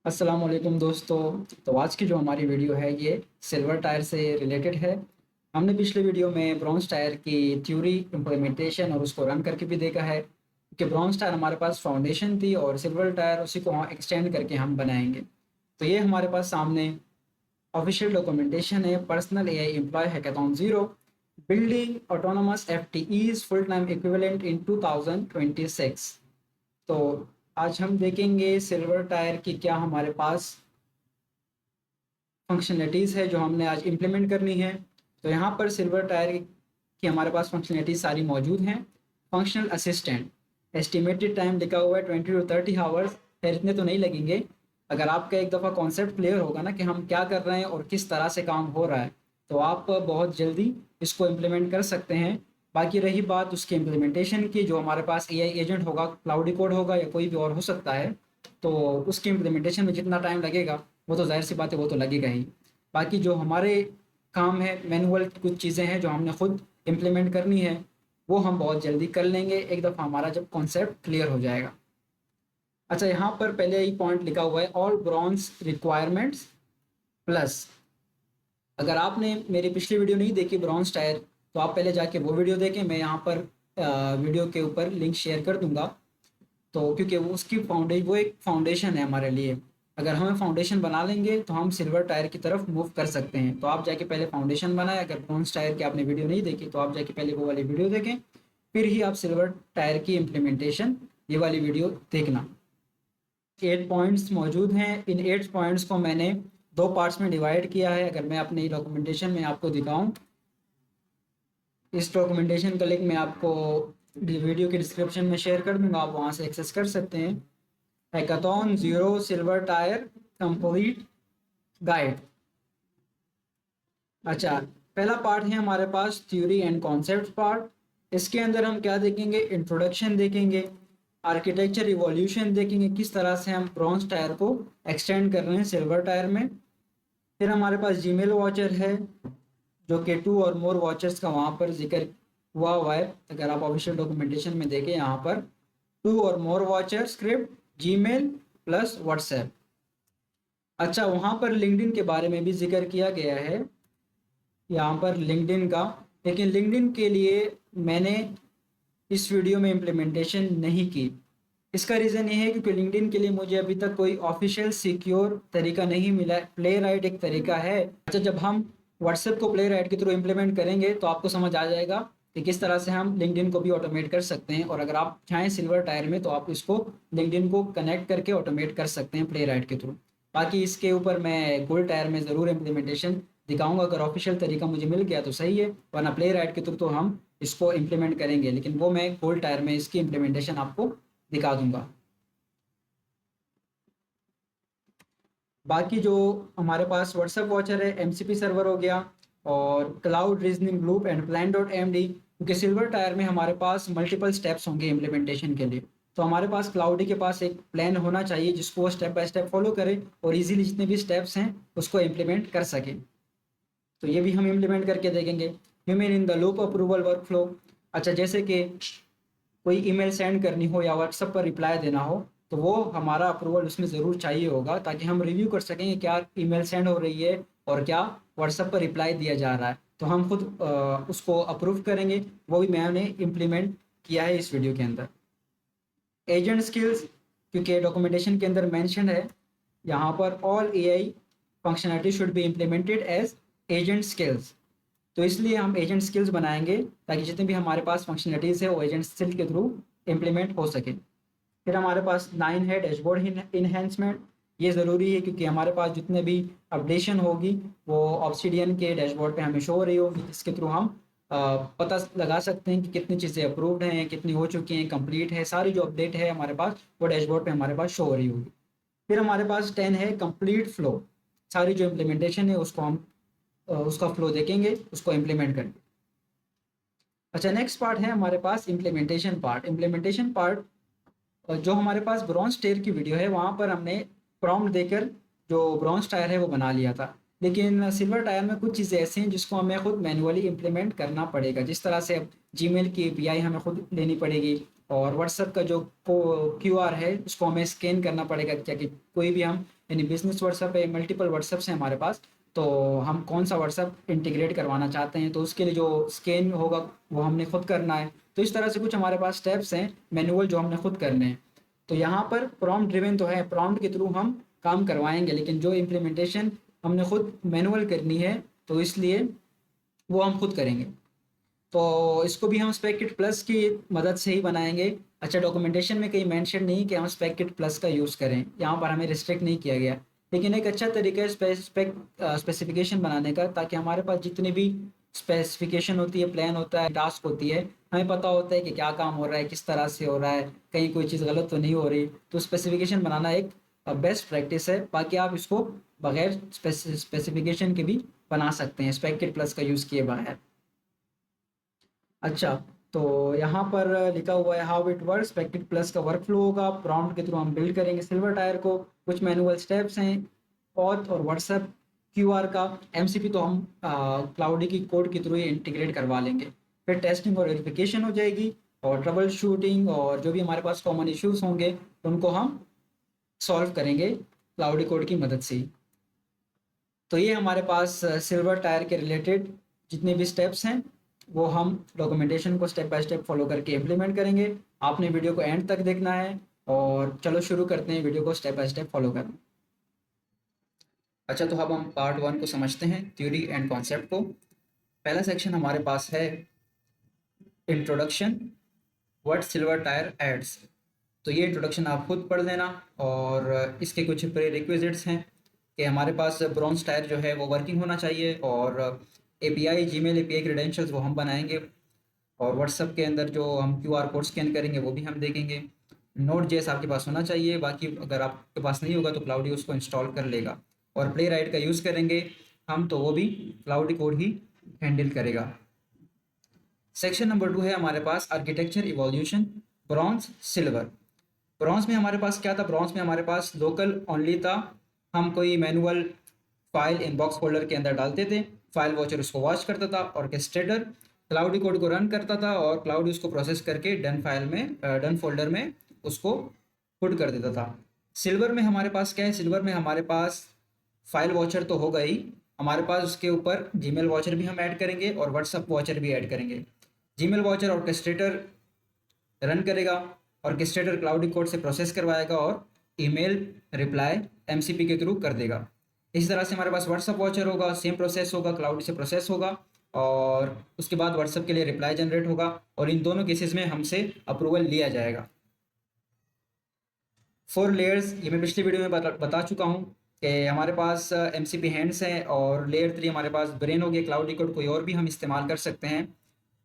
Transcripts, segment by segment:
अस्सलाम वालेकुम दोस्तों। तो आज की जो हमारी वीडियो है ये सिल्वर टायर से रिलेटेड है। हमने पिछले वीडियो में ब्रॉन्ज टायर की थ्योरी इम्प्लीमेंटेशन और उसको रन करके भी देखा है कि ब्रॉन्ज टायर हमारे पास फाउंडेशन थी और सिल्वर टायर उसी को एक्सटेंड करके हम बनाएंगे। तो ये हमारे पास सामने ऑफिशियल डॉक्यूमेंटेशन है। Personal AI employee hackathon zero building autonomous FTEs full time equivalent in 2026। तो आज हम देखेंगे सिल्वर टायर की क्या हमारे पास फंक्शनलिटीज़ है जो हमने आज इम्प्लीमेंट करनी है। तो यहाँ पर सिल्वर टायर की हमारे पास फंक्शनलिटीज सारी मौजूद हैं। फंक्शनल असिस्टेंट एस्टिमेटेड टाइम लिखा हुआ है 20 to 30 आवर्स। खैर इतने तो नहीं लगेंगे। अगर आपका एक दफ़ा कॉन्सेप्ट क्लियर होगा ना कि हम क्या कर रहे हैं और किस तरह से काम हो रहा है, तो आप बहुत जल्दी इसको इम्प्लीमेंट कर सकते हैं। बाकी रही बात उसके इम्प्लीमेंटेशन की, जो हमारे पास एआई एजेंट होगा, क्लाउडी कोड होगा या कोई भी और हो सकता है, तो उसके इम्प्लीमेंटेशन में जितना टाइम लगेगा वो तो ज़ाहिर सी बात है वो तो लगेगा ही। बाकी जो हमारे काम है मैनुअल कुछ चीज़ें हैं जो हमने खुद इम्प्लीमेंट करनी है, वो हम बहुत जल्दी कर लेंगे एक दफ़ा हमारा जब कॉन्सेप्ट क्लियर हो जाएगा। अच्छा, यहाँ पर पहले ही पॉइंट लिखा हुआ है ऑल ब्रॉन्ज रिक्वायरमेंट्स प्लस। अगर आपने मेरी पिछली वीडियो नहीं देखी ब्रॉन्ज टायर, तो आप पहले जाके वो वीडियो देखें। मैं यहाँ पर वीडियो के ऊपर लिंक शेयर कर दूंगा। तो क्योंकि वो उसकी वो एक फाउंडेशन है हमारे लिए। अगर हमें फाउंडेशन बना लेंगे तो हम सिल्वर टायर की तरफ मूव कर सकते हैं। तो आप जाके पहले फाउंडेशन बनाएं। अगर ब्रॉन्ज टायर की आपने वीडियो नहीं देखी तो आप जाके पहले वो वाली वीडियो देखें, फिर ही आप सिल्वर टायर की इम्प्लीमेंटेशन ये वाली वीडियो देखना। 8 पॉइंट्स मौजूद हैं। इन 8 पॉइंट्स को मैंने दो पार्ट्स में डिवाइड किया है। अगर मैं अपनी डॉक्यूमेंटेशन में आपको दिखाऊं, इस डॉक्यूमेंटेशन का लिंक मैं आपको वीडियो के डिस्क्रिप्शन में शेयर कर दूंगा, आप वहां से एक्सेस कर सकते हैं। Hackathon zero silver tyre complete guide. अच्छा, पहला पार्ट है हमारे पास थ्योरी एंड कॉन्सेप्ट पार्ट। इसके अंदर हम क्या देखेंगे? इंट्रोडक्शन देखेंगे, आर्किटेक्चर इवोल्यूशन देखेंगे, किस तरह से हम ब्रॉन्ज टायर को एक्सटेंड कर रहे हैं सिल्वर टायर में। फिर हमारे पास जीमेल वॉचर है, जो कि टू और मोर वॉचर्स का वहाँ पर जिक्र हुआ है। अगर आप ऑफिशियल डॉक्यूमेंटेशन में देखें, यहाँ पर टू और more watcher script Gmail plus WhatsApp. अच्छा, वहाँ पर लिंक्डइन के बारे में भी जिक्र किया गया है यहाँ पर लिंक्डइन का। लेकिन लिंक्डइन के लिए मैंने इस वीडियो में इम्प्लीमेंटेशन नहीं की। इसका रीज़न ये है क्योंकि लिंक्डइन के लिए मुझे अभी तक कोई ऑफिशियल सिक्योर तरीका नहीं मिला है। प्ले राइट एक तरीका है। अच्छा, जब हम व्हाट्सएप को प्ले राइट के थ्रू इम्प्लीमेंट करेंगे तो आपको समझ आ जाएगा कि किस तरह से हम लिंक्डइन को भी ऑटोमेट कर सकते हैं। और अगर आप चाहें सिल्वर टायर में तो आप इसको लिंक्डइन को कनेक्ट करके ऑटोमेट कर सकते हैं प्ले राइट के थ्रू। बाकी इसके ऊपर मैं गोल्ड टायर में ज़रूर इम्प्लीमेंटेशन दिखाऊंगा। अगर ऑफिशियल तरीका मुझे मिल गया तो सही है, वरना प्ले राइट के थ्रू तो हम इसको इम्प्लीमेंट करेंगे, लेकिन वो मैं गोल्ड टायर में इसकी इम्प्लीमेंटेशन आपको दिखा दूंगा। बाकी जो हमारे पास व्हाट्सएप वॉचर है, एमसीपी सर्वर हो गया, और Claude reasoning loop and plan dot M D, क्योंकि सिल्वर टायर में हमारे पास मल्टीपल स्टेप्स होंगे इम्प्लीमेंटेशन के लिए। तो हमारे पास क्लाउडी के पास एक प्लान होना चाहिए जिसको वो स्टेप बाय स्टेप फॉलो करे और इजीली जितने भी स्टेप्स हैं उसको इम्प्लीमेंट कर सके। तो ये भी हम इम्प्लीमेंट करके देखेंगे। Human in the loop approval work flow. अच्छा, जैसे कि कोई ईमेल सेंड करनी हो या व्हाट्सएप पर रिप्लाई देना हो, तो वो हमारा अप्रूवल उसमें ज़रूर चाहिए होगा, ताकि हम रिव्यू कर सकें कि क्या ईमेल सेंड हो रही है और क्या व्हाट्सएप पर रिप्लाई दिया जा रहा है। तो हम खुद उसको अप्रूव करेंगे। वो भी मैंने इम्प्लीमेंट किया है इस वीडियो के अंदर। एजेंट स्किल्स, क्योंकि डॉक्यूमेंटेशन के अंदर मेंशन है यहाँ पर all AI functionality should be implemented as agent skills. तो इसलिए हम एजेंट स्किल्स बनाएंगे ताकि जितनी भी हमारे पास फंक्शनलिटीज़ है वो एजेंट स्किल के थ्रू इम्प्लीमेंट हो सके। फिर हमारे पास 9 है डैशबोर्ड इन्हेंसमेंट। ये ज़रूरी है क्योंकि हमारे पास जितने भी अपडेशन होगी वो ऑब्सिडियन के डैशबोर्ड पे हमें शो हो रही होगी, जिसके थ्रू हम पता लगा सकते हैं कि कितनी चीज़ें अप्रूव्ड हैं, कितनी हो चुकी हैं, कंप्लीट है। सारी जो अपडेट है हमारे पास वो डैशबोर्ड पे हमारे पास शो हो रही होगी। फिर हमारे पास 10 है कंप्लीट फ्लो। सारी जो इम्प्लीमेंटेशन है उसको हम उसका फ्लो देखेंगे, उसको इम्प्लीमेंट करेंगे। अच्छा, नेक्स्ट पार्ट है हमारे पास इम्प्लीमेंटेशन पार्ट। इम्प्लीमेंटेशन पार्ट जो हमारे पास ब्रॉन्ज टायर की वीडियो है वहाँ पर हमने प्रॉम्प्ट देकर जो ब्रॉन्ज टायर है वो बना लिया था। लेकिन सिल्वर टायर में कुछ चीज़ें ऐसी हैं जिसको हमें खुद मैन्युअली इम्प्लीमेंट करना पड़ेगा। जिस तरह से अब जीमेल की एपीआई हमें खुद लेनी पड़ेगी, और व्हाट्सएप का जो क्यूआर है उसको हमें स्कैन करना पड़ेगा ताकि कोई भी हम यानी बिजनेस व्हाट्सएप है, मल्टीपल व्हाट्सएप्स हैं हमारे पास, तो हम कौन सा व्हाट्सएप इंटीग्रेट करवाना चाहते हैं, तो उसके लिए जो स्कैन होगा वो हमने खुद करना है। तो इस तरह से कुछ हमारे पास स्टेप्स हैं मैनुअल जो हमने खुद करने हैं। तो यहाँ पर प्रॉम्प्ट ड्रिवन तो है, प्रॉम्प्ट के थ्रू हम काम करवाएंगे, लेकिन जो इम्प्लीमेंटेशन हमने खुद मैनुअल करनी है तो इसलिए वो हम खुद करेंगे। तो इसको भी हम स्पेक किट प्लस की मदद से ही बनाएंगे। अच्छा, डॉक्यूमेंटेशन में कहीं मेंशन नहीं कि हम स्पेक किट प्लस का यूज़ करें, यहाँ पर हमें रिस्ट्रिक्ट नहीं किया गया, लेकिन एक अच्छा तरीका है स्पेसिफिकेशन बनाने का, ताकि हमारे पास जितनी भी स्पेसिफिकेशन होती है, प्लान होता है, टास्क होती है, हमें पता होता है कि क्या काम हो रहा है, किस तरह से हो रहा है, कहीं कोई चीज़ गलत तो नहीं हो रही। तो स्पेसिफिकेशन बनाना एक बेस्ट प्रैक्टिस है। बाकी आप इसको बगैर स्पेसिफिकेशन के भी बना सकते हैं, स्पेक किट प्लस का यूज़ किए बगैर। अच्छा, तो यहाँ पर लिखा हुआ है how it works. Packet plus का वर्क फ्लो होगा, प्रॉम्प्ट के थ्रू हम बिल्ड करेंगे सिल्वर टायर को। कुछ मैनुअल स्टेप्स हैं, ऑथ और व्हाट्सएप क्यूआर का। एमसीपी तो हम क्लाउडी की कोड के थ्रू ही इंटीग्रेट करवा लेंगे। फिर टेस्टिंग और वेरिफिकेशन हो जाएगी, और ट्रबल शूटिंग और जो भी हमारे पास कॉमन इश्यूज होंगे उनको हम सॉल्व करेंगे क्लाउडी कोड की मदद से ही। तो ये हमारे पास सिल्वर टायर के रिलेटेड जितने भी स्टेप्स हैं वो हम डॉक्यूमेंटेशन को स्टेप बाय स्टेप फॉलो करके इम्प्लीमेंट करेंगे। आपने वीडियो को एंड तक देखना है, और चलो शुरू करते हैं वीडियो को स्टेप बाय स्टेप फॉलो करना। अच्छा, तो अब हम पार्ट 1 को समझते हैं, थ्योरी एंड कॉन्सेप्ट को। पहला सेक्शन हमारे पास है introduction, what silver tier adds. तो ये इंट्रोडक्शन आप खुद पढ़ लेना, और इसके कुछ प्री रिक्विजिट्स हैं कि हमारे पास ब्रॉन्ज टायर जो है वो वर्किंग होना चाहिए, और एपीआई, जीमेल एपीआई क्रेडेंशियल्स वो हम बनाएंगे, और व्हाट्सएप के अंदर जो हम क्यूआर कोड स्कैन करेंगे वो भी हम देखेंगे। नोट जेएस आपके पास होना चाहिए, बाकी अगर आपके पास नहीं होगा तो क्लाउडी उसको इंस्टॉल कर लेगा। और प्ले राइट का यूज़ करेंगे हम, तो वो भी क्लाउडी कोड ही हैंडल करेगा। सेक्शन नंबर 2 है हमारे पास architecture evolution, bronze silver. Bronze में हमारे पास क्या था, ब्रॉन्ज में हमारे पास लोकल ओनली था। हम कोई मैनुअल फाइल इनबॉक्स फोल्डर के अंदर डालते थे, फाइल वॉचर उसको वॉच करता था, ऑर्केस्ट्रेटर क्लाउडी कोड को रन करता था, और क्लाउडी उसको प्रोसेस करके डन फाइल में, डन फोल्डर में उसको पुट कर देता था। सिल्वर में हमारे पास क्या है, सिल्वर में हमारे पास फाइल वॉचर तो होगा ही, हमारे पास उसके ऊपर जीमेल वॉचर भी हम ऐड करेंगे और व्हाट्सएप वॉचर भी ऐड करेंगे। जीमेल वॉचर ऑर्केस्ट्रेटर रन करेगा, ऑर्केस्ट्रेटर क्लाउडी कोड से प्रोसेस करवाएगा, और ईमेल रिप्लाई एमसीपी के थ्रू कर देगा। इसी तरह से हमारे पास व्हाट्सएप वॉचर होगा, सेम प्रोसेस होगा, क्लाउड से प्रोसेस होगा, और उसके बाद व्हाट्सएप के लिए रिप्लाई जनरेट होगा, और इन दोनों केसेस में हमसे अप्रूवल लिया जाएगा। 4 लेयर्स, ये मैं पिछली वीडियो में बता चुका हूँ कि हमारे पास एमसीपी हैंड्स हैं, और लेयर 3 हमारे पास ब्रेन हो गया। क्लाउडी कोड कोई और भी हम इस्तेमाल कर सकते हैं,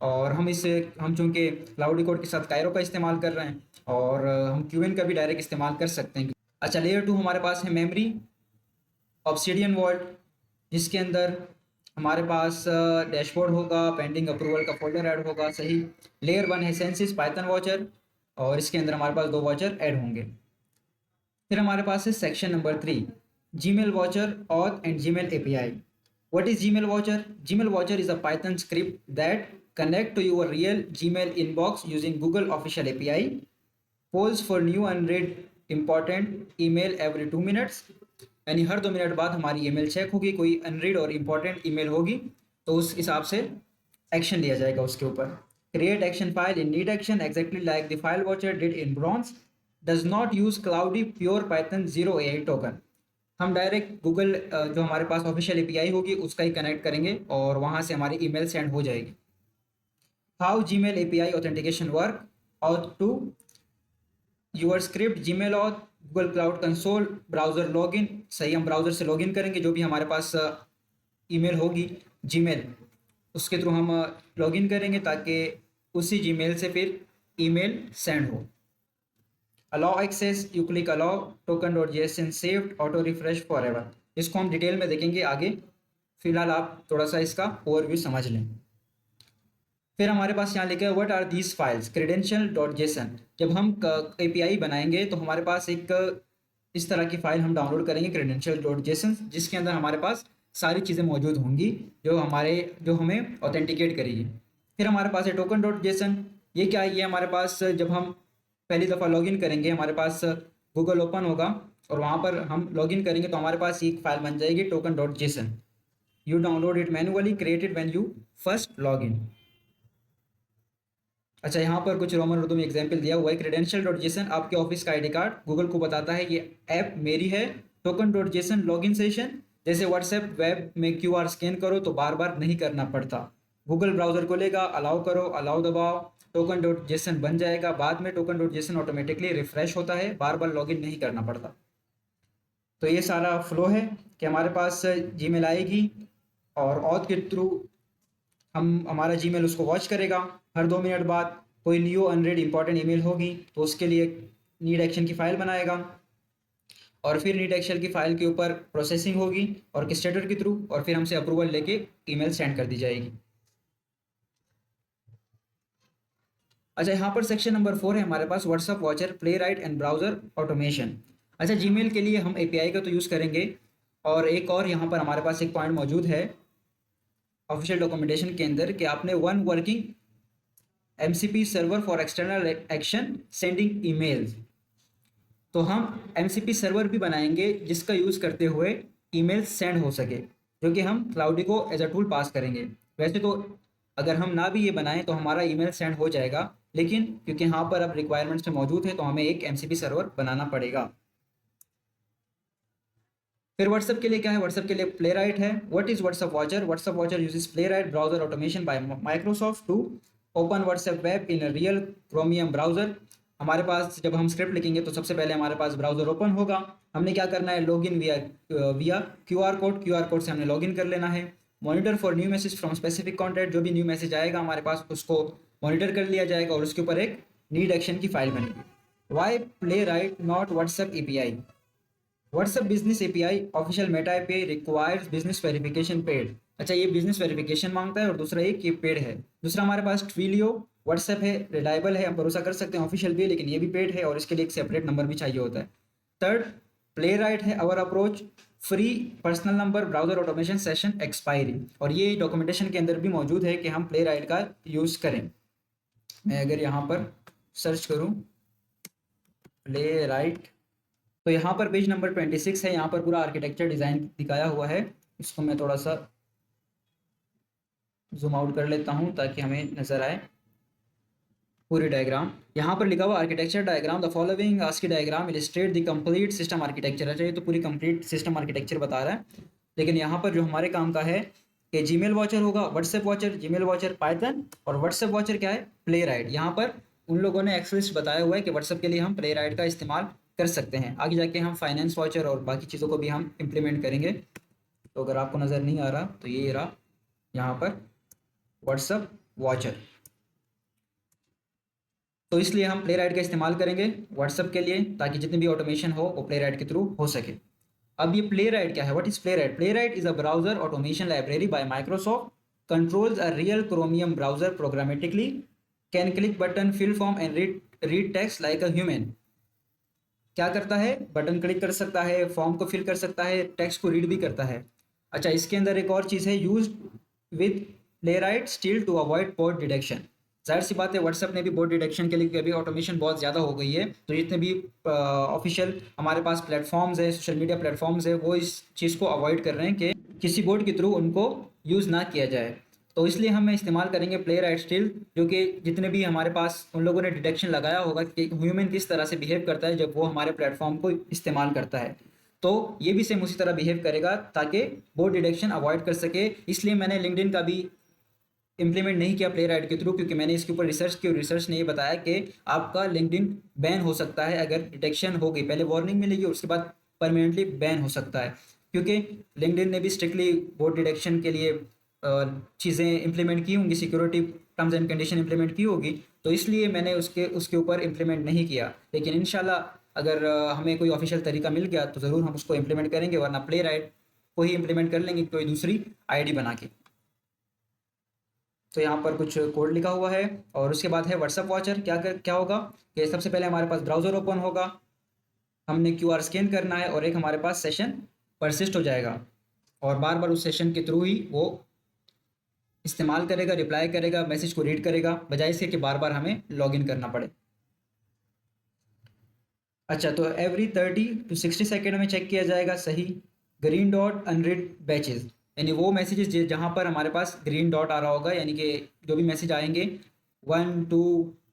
और हम चूँकि क्लाउडी कोड के साथ कायरो का इस्तेमाल कर रहे हैं, और हम क्यूएन का भी डायरेक्ट इस्तेमाल कर सकते हैं। अच्छा, लेयर 2 हमारे पास है मेमोरी, ऑब्सिडियन वॉल्ट, जिसके अंदर हमारे पास डैशबोर्ड होगा, पेंडिंग अप्रूवल का फोल्डर ऐड होगा, सही। लेयर 1 है सेंसिस पाइथन वॉचर, और इसके अंदर हमारे पास 2 वॉचर ऐड होंगे। फिर हमारे पास है section number 3, Gmail watcher auth and Gmail API. What is Gmail watcher? Gmail watcher is a Python script that connect to your real Gmail inbox using Google official API, polls for new unread important email every 2 minutes। यानी हर 2 minute बाद हमारी email check होगी, कोई unread और important email होगी तो उस हिसाब से एक्शन लिया जाएगा उसके ऊपर। Create action file in need action exactly like the file watcher did in bronze, does not use cloudy pure Python 0 AI token. हम डायरेक्ट गूगल जो हमारे पास ऑफिशियल एपीआई होगी उसका ही कनेक्ट करेंगे, और वहाँ से हमारी ईमेल सेंड हो जाएगी। How Gmail API authentication work? Auth 2, your script Gmail auth, Google Cloud Console, browser login. सही, हम ब्राउज़र से लॉगिन करेंगे, जो भी हमारे पास ईमेल होगी जीमेल उसके थ्रू हम लॉगिन करेंगे, ताकि उसी जीमेल से फिर ईमेल सेंड हो। Allow access, you click allow, token dot JSON saved, auto refresh forever. इसको हम डिटेल में देखेंगे आगे, फिलहाल आप थोड़ा सा इसका ओवरव्यू समझ लें। फिर हमारे पास यहाँ लिखा है what are these files, credential dot JSON. जब हम API बनाएंगे तो हमारे पास एक इस तरह की फाइल हम डाउनलोड करेंगे, क्रेडेंशियल डॉट जेसन, जिसके अंदर हमारे पास सारी चीज़ें मौजूद होंगी जो हमें ऑथेंटिकेट करेगी। फिर हमारे पास है टोकन डॉट जेसन। ये क्या है? ये हमारे पास जब हम पहली दफ़ा लॉगिन करेंगे, हमारे पास गूगल ओपन होगा, और वहाँ पर हम लॉगिन करेंगे तो हमारे पास एक फाइल बन जाएगी token.json. You download it manually, create it when you first login. अच्छा, यहाँ पर कुछ रोमन उर्दू में एग्जाम्पल दिया हुआ है। credential.json आपके ऑफिस का आईडी कार्ड गूगल को बताता है ये ऐप मेरी है। token.json लॉगिन सेशन, जैसे व्हाट्सएप वेब में क्यूआर स्कैन करो तो बार बार नहीं करना पड़ता। गूगल ब्राउजर को लेगा, अलाउ करो, अलाउ दबाओ, token.json बन जाएगा। बाद में token.json ऑटोमेटिकली रिफ्रेश होता है, बार बार लॉगिन नहीं करना पड़ता। तो ये सारा फ्लो है कि हमारे पास जीमेल आएगी और ऑथ के थ्रू हमारा जीमेल उसको वॉच करेगा। हर 2 मिनट बाद कोई न्यू अनरेड इंपॉर्टेंट ईमेल होगी तो उसके लिए नीड एक्शन की फाइल बनाएगा और फिर नीड एक्शन की फाइल के ऊपर प्रोसेसिंग होगी ऑर्केस्ट्रेटर के थ्रू और फिर हमसे अप्रूवल लेके ईमेल सेंड कर दी जाएगी। अच्छा, यहाँ पर सेक्शन नंबर 4 है हमारे पास WhatsApp watcher, Playwright and browser automation. अच्छा, जीमेल के लिए हम एपीआई का तो यूज़ करेंगे और एक और यहाँ पर हमारे पास एक पॉइंट मौजूद है ऑफिशियल डॉक्यूमेंटेशन के अंदर कि आपने one working MCP server for external action sending emails. तो हम MCP सर्वर भी बनाएंगे जिसका यूज़ करते हुए ईमेल सेंड हो सके, जो कि हम क्लाउडी को एज अ टूल पास करेंगे। वैसे तो अगर हम ना भी ये बनाएं तो हमारा ईमेल सेंड हो जाएगा, लेकिन क्योंकि यहाँ पर अब रिक्वायरमेंट्स में मौजूद है तो हमें एक MCP सर्वर बनाना पड़ेगा। फिर व्हाट्सएप के लिए क्या है? व्हाट्सएप के लिए प्ले राइट है। What is WhatsApp watcher? WhatsApp watcher uses Playwright browser automation by Microsoft to open WhatsApp web in real Chromium browser. हमारे पास जब हम स्क्रिप्ट लिखेंगे तो सबसे पहले हमारे पास ब्राउजर ओपन होगा। हमने क्या करना है? लॉगिन विया क्यूआर कोड से हमने लॉगिन कर लेना है। Monitor for new message from specific contact, जो भी न्यू मैसेज आएगा हमारे पास उसको मॉनिटर कर लिया जाएगा और उसके ऊपर एक नीड एक्शन की फाइल बनेगी। Why Playwright not WhatsApp API? WhatsApp business API official Meta API requires business verification paid. अच्छा, ये बिजनेस वेरिफिकेशन मांगता है और दूसरा एक ये पेड है। दूसरा हमारे पास ट्विलियो व्हाट्सएप है, रिलायबल है, हम भरोसा कर सकते हैं, ऑफिशियल भी है, लेकिन ये भी पेड है और इसके लिए एक सेपरेट नंबर भी चाहिए होता है। थर्ड प्ले राइट है our approach free personal number browser automation session expiry, और ये डॉक्यूमेंटेशन के अंदर भी मौजूद है कि हम प्ले राइट का यूज़ करें। मैं अगर यहाँ पर सर्च करूँ प्ले राइट तो यहाँ पर पेज नंबर 26 है। यहाँ पर पूरा आर्किटेक्चर डिज़ाइन दिखाया हुआ है। इसको मैं थोड़ा सा जूम आउट कर लेता हूँ ताकि हमें नज़र आए पूरी डायग्राम। यहाँ पर लिखा हुआ architecture diagram, the following ASCII diagram illustrate the complete system architecture. अच्छा, ये तो पूरी कंप्लीट सिस्टम आर्किटेक्चर बता रहा है, लेकिन यहाँ पर जो हमारे काम का है कि जीमेल वॉचर होगा, WhatsApp watcher, Gmail watcher Python, और व्हाट्सएप वॉचर क्या है? Play right. यहाँ पर उन लोगों ने एक्सेस बताया हुआ है कि व्हाट्सएप के लिए हम प्ले राइट का इस्तेमाल कर सकते हैं। आगे जाके हम फाइनेंस वॉचर और बाकी चीज़ों को भी हम इम्प्लीमेंट करेंगे। तो अगर आपको नज़र नहीं आ रहा तो ये रहा यहाँ पर व्हाट्सएप वॉचर। तो इसलिए हम प्ले राइट का इस्तेमाल करेंगे व्हाट्सएप के लिए ताकि जितनी भी ऑटोमेशन हो वो प्ले राइट के थ्रू हो सके। अब ये प्ले राइट क्या है? What is Playwright? Playwright is a browser automation library by Microsoft, controls a real Chromium browser programmatically, can click button, fill form and read text like a human. क्या करता है? Button click कर सकता है, form को fill कर सकता है, टेक्स्ट को रीड भी करता है। अच्छा, इसके अंदर एक और चीज़ है, use with Playwright still to avoid bot detection. जाहिर सी बात है व्हाट्सएप ने भी बोट डिटेक्शन के लिए अभी ऑटोमेशन बहुत ज़्यादा हो गई है, तो जितने भी ऑफिशियल हमारे पास प्लेटफॉर्म्स है, सोशल मीडिया प्लेटफॉर्म्स है, वो इस चीज़ को अवॉइड कर रहे हैं कि किसी बोट के थ्रू उनको यूज़ ना किया जाए। तो इसलिए हम इस्तेमाल करेंगे प्ले राइट स्टिल, जो कि जितने भी हमारे पास उन लोगों ने डिटेक्शन लगाया होगा कि ह्यूमन किस तरह से बिहेव करता है जब वो हमारे प्लेटफॉर्म को इस्तेमाल करता है, तो ये भी सेम उसी तरह बिहेव करेगा ताकि बोट डिटेक्शन अवॉइड कर सके। इसलिए मैंने लिंक्डइन का भी इम्प्लीमेंट नहीं किया प्ले राइट के थ्रू, क्योंकि मैंने इसके ऊपर रिसर्च की और रिसर्च ने ये बताया कि आपका लिंक्डइन बैन हो सकता है अगर डिटेक्शन हो गई। पहले वार्निंग मिलेगी, उसके बाद परमानेंटली बैन हो सकता है, क्योंकि लिंक्डइन ने भी स्ट्रिक्टली बोट डिटेक्शन के लिए चीज़ें इंप्लीमेंट की होंगी, security terms and condition implement की होगी, तो इसलिए मैंने उसके ऊपर इम्प्लीमेंट नहीं किया। लेकिन इंशाल्लाह अगर हमें कोई ऑफिशियल तरीका मिल गया तो ज़रूर हम उसको इम्प्लीमेंट करेंगे, वरना प्ले राइट को ही इम्प्लीमेंट कर लेंगे कोई दूसरी आईडी बना के। तो यहाँ पर कुछ कोड लिखा हुआ है और उसके बाद है व्हाट्सएप वॉचर। क्या होगा कि सबसे पहले हमारे पास ब्राउज़र ओपन होगा, हमने क्यूआर स्कैन करना है और एक हमारे पास सेशन परसिस्ट हो जाएगा और बार बार उस सेशन के थ्रू ही वो इस्तेमाल करेगा, रिप्लाई करेगा, मैसेज को रीड करेगा, बजाय इसके कि बार बार हमें लॉगिन करना पड़े। अच्छा, तो एवरी 30 to 60 सेकेंड में चेक किया जाएगा, सही। ग्रीन डॉट अनरीड बैचेस, यानी वो मैसेजेस जहाँ पर हमारे पास ग्रीन डॉट आ रहा होगा, यानी कि जो भी मैसेज आएंगे 1 2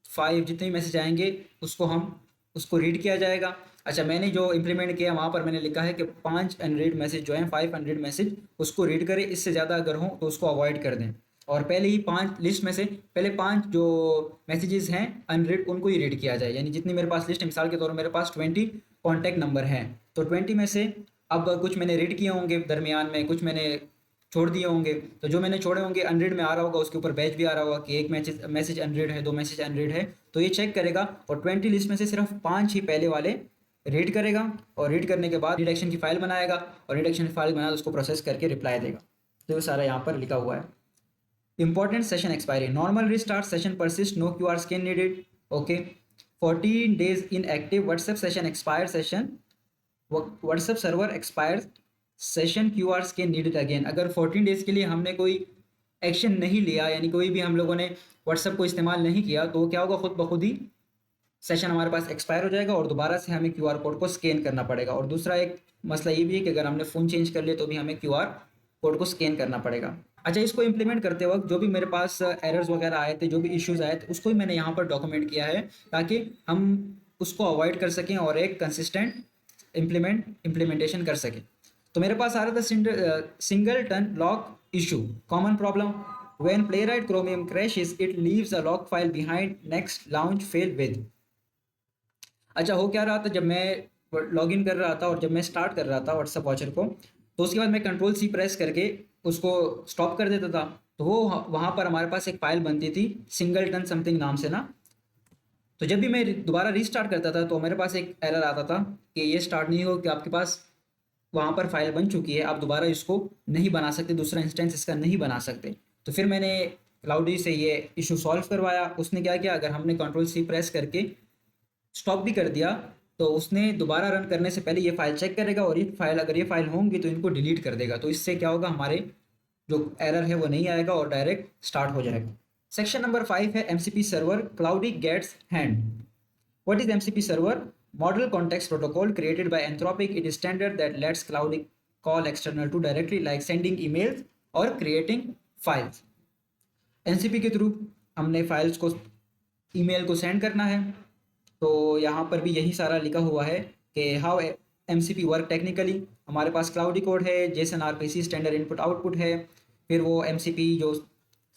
5 जितने भी मैसेज आएंगे उसको रीड किया जाएगा। अच्छा, मैंने जो इम्प्लीमेंट किया वहाँ पर मैंने लिखा है कि 5 अनरीड मैसेज जो हैं, 5 अनरीड मैसेज उसको रीड करें, इससे ज़्यादा अगर हो तो उसको अवॉइड कर दें। और पहले ही 5 लिस्ट में से पहले 5 जो मैसेजेस हैं अनरीड उनको ही रीड किया जाए, यानी जितनी मेरे पास लिस्ट है, मिसाल के तौर पर मेरे पास 20 कॉन्टैक्ट नंबर हैं, तो 20 में से अब कुछ मैंने रीड किए होंगे दरमियान में, कुछ मैंने छोड़ दिए होंगे, तो जो मैंने छोड़े होंगे अनरीड में आ रहा होगा, उसके ऊपर बैच भी आ रहा होगा कि एक मैसेज अनरीड है, 2 मैसेज अनरीड है, तो ये चेक करेगा और 20 लिस्ट में से सिर्फ 5 ही पहले वाले रीड करेगा, और रीड करने के बाद रिडक्शन की फाइल बनाएगा, और रिडक्शन की फाइल बना उसको प्रोसेस करके रिप्लाई देगा। तो ये सारा यहाँ पर लिखा हुआ है। Important session expiry. Normal restart session persist. No QR scan needed. Okay. 14 days inactive. WhatsApp session expired session. WhatsApp server expired session. QR scan needed again. अगर 14 डेज के लिए हमने कोई एक्शन नहीं लिया, यानी कोई भी हम लोगों ने WhatsApp को इस्तेमाल नहीं किया, तो क्या होगा, खुद ब खुद ही सेशन हमारे पास एक्सपायर हो जाएगा और दोबारा से हमें क्यूआर कोड को स्कैन करना पड़ेगा। और दूसरा एक मसला ये भी है कि अगर हमने फ़ोन चेंज कर लिया तो भी हमें क्यूआर कोड को स्कैन करना पड़ेगा। अच्छा, इसको इम्प्लीमेंट करते वक्त जो भी मेरे पास एरर्स वगैरह आए थे, जो भी इश्यूज आए थे, उसको ही मैंने यहाँ पर डॉक्यूमेंट किया है ताकि हम उसको अवॉइड कर सकें और एक कंसिस्टेंट इम्प्लीमेंटेशन कर सकें। तो मेरे पास आ रहा था singleton lock issue, common problem. When Playwright Chromium crashes it leaves a lock file behind next launch fail with. अच्छा, हो क्या रहा था, जब मैं लॉगिन कर रहा था और जब मैं स्टार्ट कर रहा था व्हाट्सएप वॉचर को, तो उसके बाद मैं कंट्रोल सी प्रेस करके उसको स्टॉप कर देता था, तो वो वहाँ पर हमारे पास एक फाइल बनती थी सिंगल टन समथिंग नाम से ना। तो जब भी मैं दोबारा रीस्टार्ट करता था तो मेरे पास एक एरर आता था कि ये स्टार्ट नहीं हो, कि आपके पास वहाँ पर फाइल बन चुकी है, आप दोबारा इसको नहीं बना सकते, दूसरा इंस्टेंस इसका नहीं बना सकते। तो फिर मैंने क्लाउडी से ये इशू सॉल्व करवाया। उसने क्या किया, अगर हमने कंट्रोल सी प्रेस करके स्टॉप भी कर दिया तो उसने दोबारा रन करने से पहले ये फाइल चेक करेगा, और ये फाइल अगर ये फाइल होंगी तो इनको डिलीट कर देगा। तो इससे क्या होगा, हमारे जो एरर है वो नहीं आएगा और डायरेक्ट स्टार्ट हो जाएगा। सेक्शन नंबर 5 है MCP server Claude gets hand. What is MCP server? Model context protocol created by Anthropic. It is standard that lets Claude call external to directly like sending emails और creating files. MCP के थ्रू हमने files को, email को send करना है। तो यहाँ पर भी यही सारा लिखा हुआ है कि हाउ एमसीपी वर्क टेक्निकली। हमारे पास क्लाउडी कोड है, Jason RPC standard input output है, फिर वो एमसीपी जो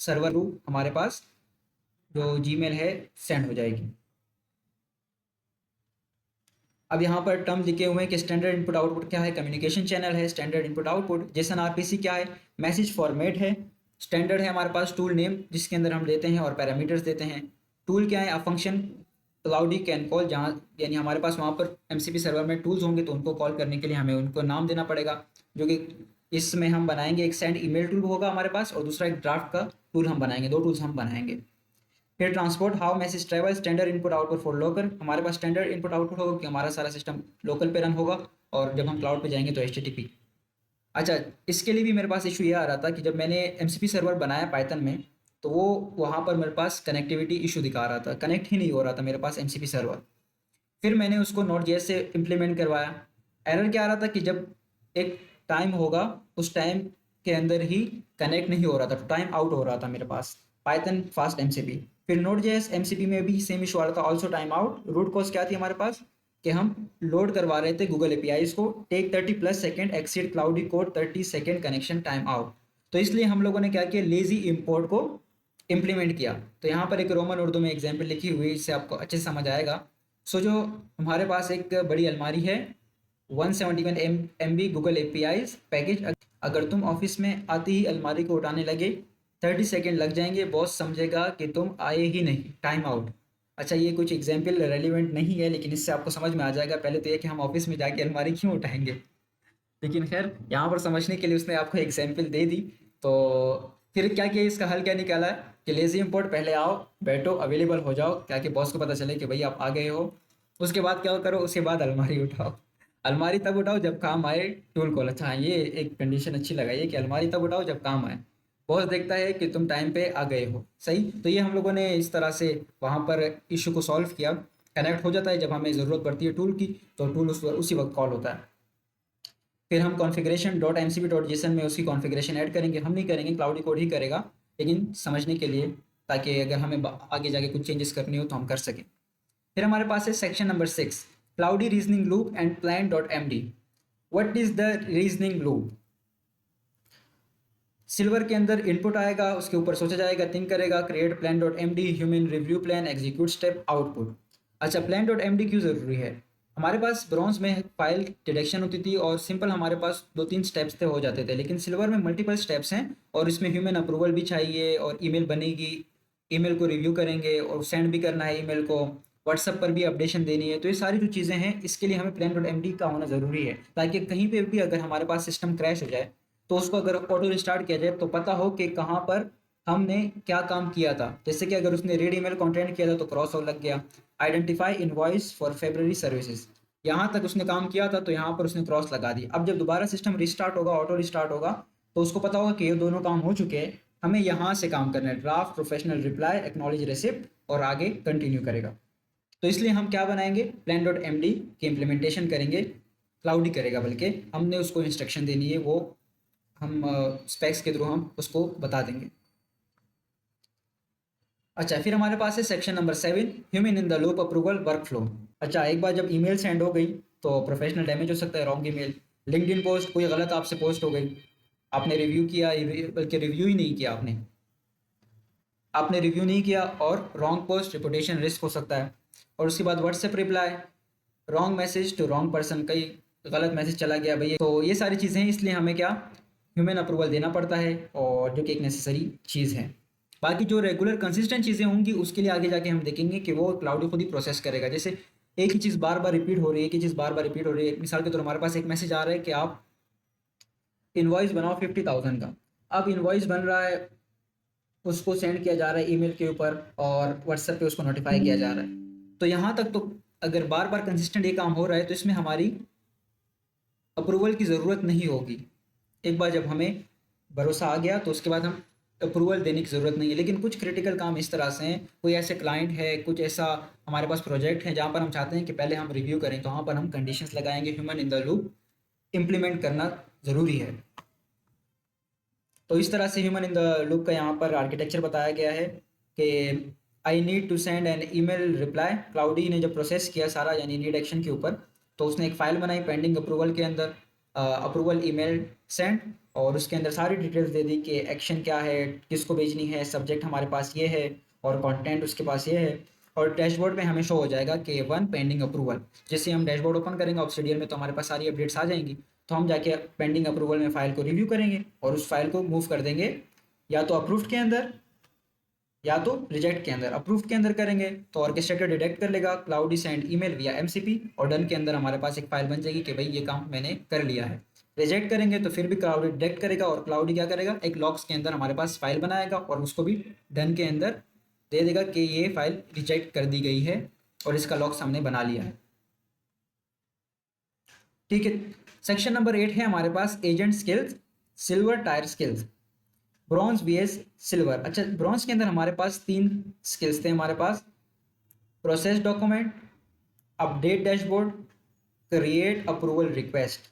सर्वर हमारे पास जो जीमेल है सेंड हो जाएगी। अब यहाँ पर टर्म लिखे हुए हैं कि स्टैंडर्ड इनपुट आउटपुट क्या है, कम्युनिकेशन चैनल है। Standard input output Jason RPC क्या है, मैसेज फॉर्मेट है। स्टैंडर्ड है हमारे पास टूल नेम जिसके अंदर हम देते हैं और पैरामीटर्स देते हैं। टूल क्या है, a function cloudy can call, जहाँ यानी हमारे पास वहाँ पर एमसीपी सर्वर में टूल्स होंगे तो उनको कॉल करने के लिए हमें उनको नाम देना पड़ेगा, जो कि इसमें हम बनाएंगे एक सेंड ईमेल टूल होगा हमारे पास, और दूसरा एक ड्राफ्ट का टूल हम बनाएंगे, 2 टूल्स हम बनाएंगे। फिर transport, how message travel, standard input output for local. हमारे पास स्टैंडर्ड इनपुट आउटपुट होगा कि हमारा सारा सिस्टम लोकल पे रन होगा, और जब हम क्लाउड पे जाएंगे तो एचटीटीपी। अच्छा, इसके लिए भी मेरे पास इशू ये आ रहा था कि जब मैंने एमसीपी सर्वर बनाया पाइथन में, तो वो वहाँ पर मेरे पास कनेक्टिविटी इशू दिखा रहा था, कनेक्ट ही नहीं हो रहा था मेरे पास एमसीपी सर्वर। फिर मैंने उसको नोड.जेएस से इम्प्लीमेंट करवाया। एरर क्या आ रहा था कि जब एक टाइम होगा उस टाइम के अंदर ही कनेक्ट नहीं हो रहा था, तो टाइम आउट हो रहा था मेरे पास पाइथन फास्ट एमसीपी। फिर नोड.जेएस एमसीपी में भी सेम इशू आ रहा था, also time out. Root cause क्या थी हमारे पास कि हम लोड करवा रहे थे गूगल एपीआईज को, take 30+ second, exceed Claude code 30 second, connection time out. तो इसलिए हम लोगों ने क्या किया, लेजी इम्पोर्ट को इम्प्लीमेंट किया। तो यहाँ पर एक रोमन उर्दू में एग्जाम्पल लिखी हुई, इससे आपको अच्छे से समझ आएगा। सो जो हमारे पास एक बड़ी अलमारी है, 171 MB गूगल एपीआईज पैकेज। अगर तुम ऑफिस में आते ही अलमारी को उठाने लगे, 30 सेकेंड लग जाएंगे, बॉस समझेगा कि तुम आए ही नहीं, टाइम आउट। अच्छा, ये कुछ एग्जाम्पल रेलिवेंट नहीं है, लेकिन इससे आपको समझ में आ जाएगा। पहले तो ये कि हम ऑफिस में जाके अलमारी क्यों उठाएंगे, लेकिन खैर यहाँ पर समझने के लिए उसने आपको एग्जाम्पल दे दी। तो फिर क्या किया, इसका हल क्या निकाला है कि लेजी इम्पोर्ट, पहले आओ, बैठो, अवेलेबल हो जाओ, क्या कि बॉस को पता चले कि भाई आप आ गए हो। उसके बाद क्या करो, उसके बाद अलमारी उठाओ। अलमारी तब उठाओ जब काम आए टूल कॉल। अच्छा हाँ, ये एक कंडीशन अच्छी लगाई है कि अलमारी तब उठाओ जब काम आए, बॉस देखता है कि तुम टाइम पे आ गए हो। सही, तो ये हम लोगों ने इस तरह से वहाँ पर इशू को सॉल्व किया। कनेक्ट हो जाता है। जब हमें ज़रूरत पड़ती है टूल की तो टूल उसी वक्त कॉल होता है। फिर हम configuration dot M C B dot JSON में उसकी कॉन्फ़िगरेशन ऐड करेंगे। हम नहीं करेंगे, क्लाउडी कोड ही करेगा, लेकिन समझने के लिए, ताकि अगर हमें आगे जाके कुछ चेंजेस करनी हो तो हम कर सकें। फिर हमारे पास है section number 6, Claude reasoning loop and plan dot M D. What is the reasoning loop? Silver के अंदर इनपुट आएगा, उसके ऊपर सोचा जाएगा, थिंक करेगा, create plan dot M D, human review plan, execute step, output. अच्छा, प्लान डॉट एम डी क्यों ज़रूरी है? हमारे पास ब्रॉन्ज में फाइल डिटेक्शन होती थी और सिंपल हमारे पास 2-3 स्टेप्स थे, हो जाते थे, लेकिन सिल्वर में मल्टीपल स्टेप्स हैं और इसमें ह्यूमन अप्रूवल भी चाहिए और ईमेल बनेगी, ईमेल को रिव्यू करेंगे और सेंड भी करना है ईमेल को, व्हाट्सएप पर भी अपडेशन देनी है। तो ये सारी जो चीज़ें हैं, इसके लिए हमें प्लान डॉट एम डी का होना ज़रूरी है, ताकि कहीं पर भी अगर हमारे पास सिस्टम क्रैश हो जाए तो उसको अगर ऑटो रिस्टार्ट किया जाए तो पता हो कि कहाँ पर हमने क्या काम किया था। जैसे कि अगर उसने रीड ईमेल कंटेंट किया था तो क्रॉस हो लग गया, identify invoice for February services, यहाँ तक उसने काम किया था तो यहाँ पर उसने क्रॉस लगा दी। अब जब दोबारा सिस्टम रिस्टार्ट होगा, ऑटो रिस्टार्ट होगा, तो उसको पता होगा कि ये दोनों काम हो चुके हैं, हमें यहाँ से काम करना है, draft, professional reply, acknowledge receipt, और आगे कंटिन्यू करेगा। तो इसलिए हम क्या बनाएंगे, प्लान डॉट एम डी की इम्प्लीमेंटेशन करेंगे, क्लाउड ही करेगा, बल्कि हमने उसको इंस्ट्रक्शन देनी है, वो हम स्पेक्स के थ्रू हम उसको बता देंगे। अच्छा, फिर हमारे पास है section number 7, human in the loop approval work flow. अच्छा, एक बार जब ईमेल सेंड हो गई तो प्रोफेशनल डैमेज हो सकता है, रॉन्ग ईमेल, लिंक्डइन पोस्ट, कोई गलत आपसे पोस्ट हो गई, आपने रिव्यू किया, बल्कि रिव्यू ही नहीं किया, आपने रिव्यू नहीं किया, और रॉन्ग पोस्ट, रिपुटेशन रिस्क हो सकता है। और उसके बाद WhatsApp reply, wrong message to wrong person, कई गलत मैसेज चला गया भाई। तो ये सारी चीज़ें हैं, इसलिए हमें क्या, ह्यूमन अप्रूवल देना पड़ता है, और जो कि एक नेसेसरी चीज़ है। बाकी जो रेगुलर कंसिस्टेंट चीज़ें होंगी उसके लिए आगे जाके हम देखेंगे कि वो क्लाउड खुद ही प्रोसेस करेगा। जैसे एक ही चीज़ बार बार रिपीट हो रही है, एक ही चीज़ बार बार रिपीट हो रही है, मिसाल के तौर हमारे पास एक मैसेज आ रहा है कि आप इन्वॉइस बनाओ 50,000 का। अब इन्वॉइस बन रहा है, उसको सेंड किया जा रहा है ईमेल के ऊपर, और व्हाट्सएप पे उसको नोटिफाई किया जा रहा है। तो यहाँ तक तो अगर बार बार कंसिस्टेंट ये काम हो रहा है तो इसमें हमारी अप्रूवल की ज़रूरत नहीं होगी। एक बार जब हमें भरोसा आ गया तो उसके बाद हम अप्रूवल देने की ज़रूरत नहीं है। लेकिन कुछ क्रिटिकल काम इस तरह से हैं, कोई ऐसे क्लाइंट है, कुछ ऐसा हमारे पास प्रोजेक्ट है जहाँ पर हम चाहते हैं कि पहले हम रिव्यू करें, तो वहाँ पर हम कंडीशंस लगाएंगे, human in the loop implement करना ज़रूरी है। तो इस तरह से ह्यूमन इन द लूप का यहाँ पर आर्किटेक्चर बताया गया है कि I need to send an email reply. Claude ने जब प्रोसेस किया सारा, यानी नीड एक्शन के ऊपर, तो उसने एक फाइल बनाई पेंडिंग अप्रूवल के अंदर, अप्रूवल ईमेल सेंड, और उसके अंदर सारी डिटेल्स दे दी कि एक्शन क्या है, किसको भेजनी है, सब्जेक्ट हमारे पास ये है और कंटेंट उसके पास ये है। और डैशबोर्ड में हमें शो हो जाएगा कि 1 पेंडिंग अप्रूवल। जैसे हम डैशबोर्ड ओपन करेंगे ऑब्सिडियन में तो हमारे पास सारी अपडेट्स आ जाएंगी, तो हम जाके पेंडिंग अप्रूवल में फ़ाइल को रिव्यू करेंगे और उस फाइल को मूव कर देंगे या तो अप्रूव्ड के अंदर या तो रिजेक्ट के अंदर। अप्रूव्ड के अंदर करेंगे तो ऑर्केस्ट्रेटर डिटेक्ट कर लेगा, क्लाउडी सेंड ईमेल विया एमसीपी, और डन के अंदर हमारे पास एक फाइल बन जाएगी कि भाई ये काम मैंने कर लिया है। रिजेक्ट करेंगे तो फिर भी क्लाउडी डिटेक्ट करेगा और क्लाउडी क्या करेगा, एक लॉग्स के अंदर हमारे पास फाइल बनाएगा और उसको भी डन के अंदर दे देगा कि ये फाइल रिजेक्ट कर दी गई है और इसका लॉग्स हमने बना लिया है। ठीक है। सेक्शन नंबर 8 है हमारे पास agent skills, silver tier skills, bronze VS silver. अच्छा, ब्रॉन्ज के अंदर हमारे पास 3 स्किल्स थे हमारे पास, process document, update dashboard, create approval request.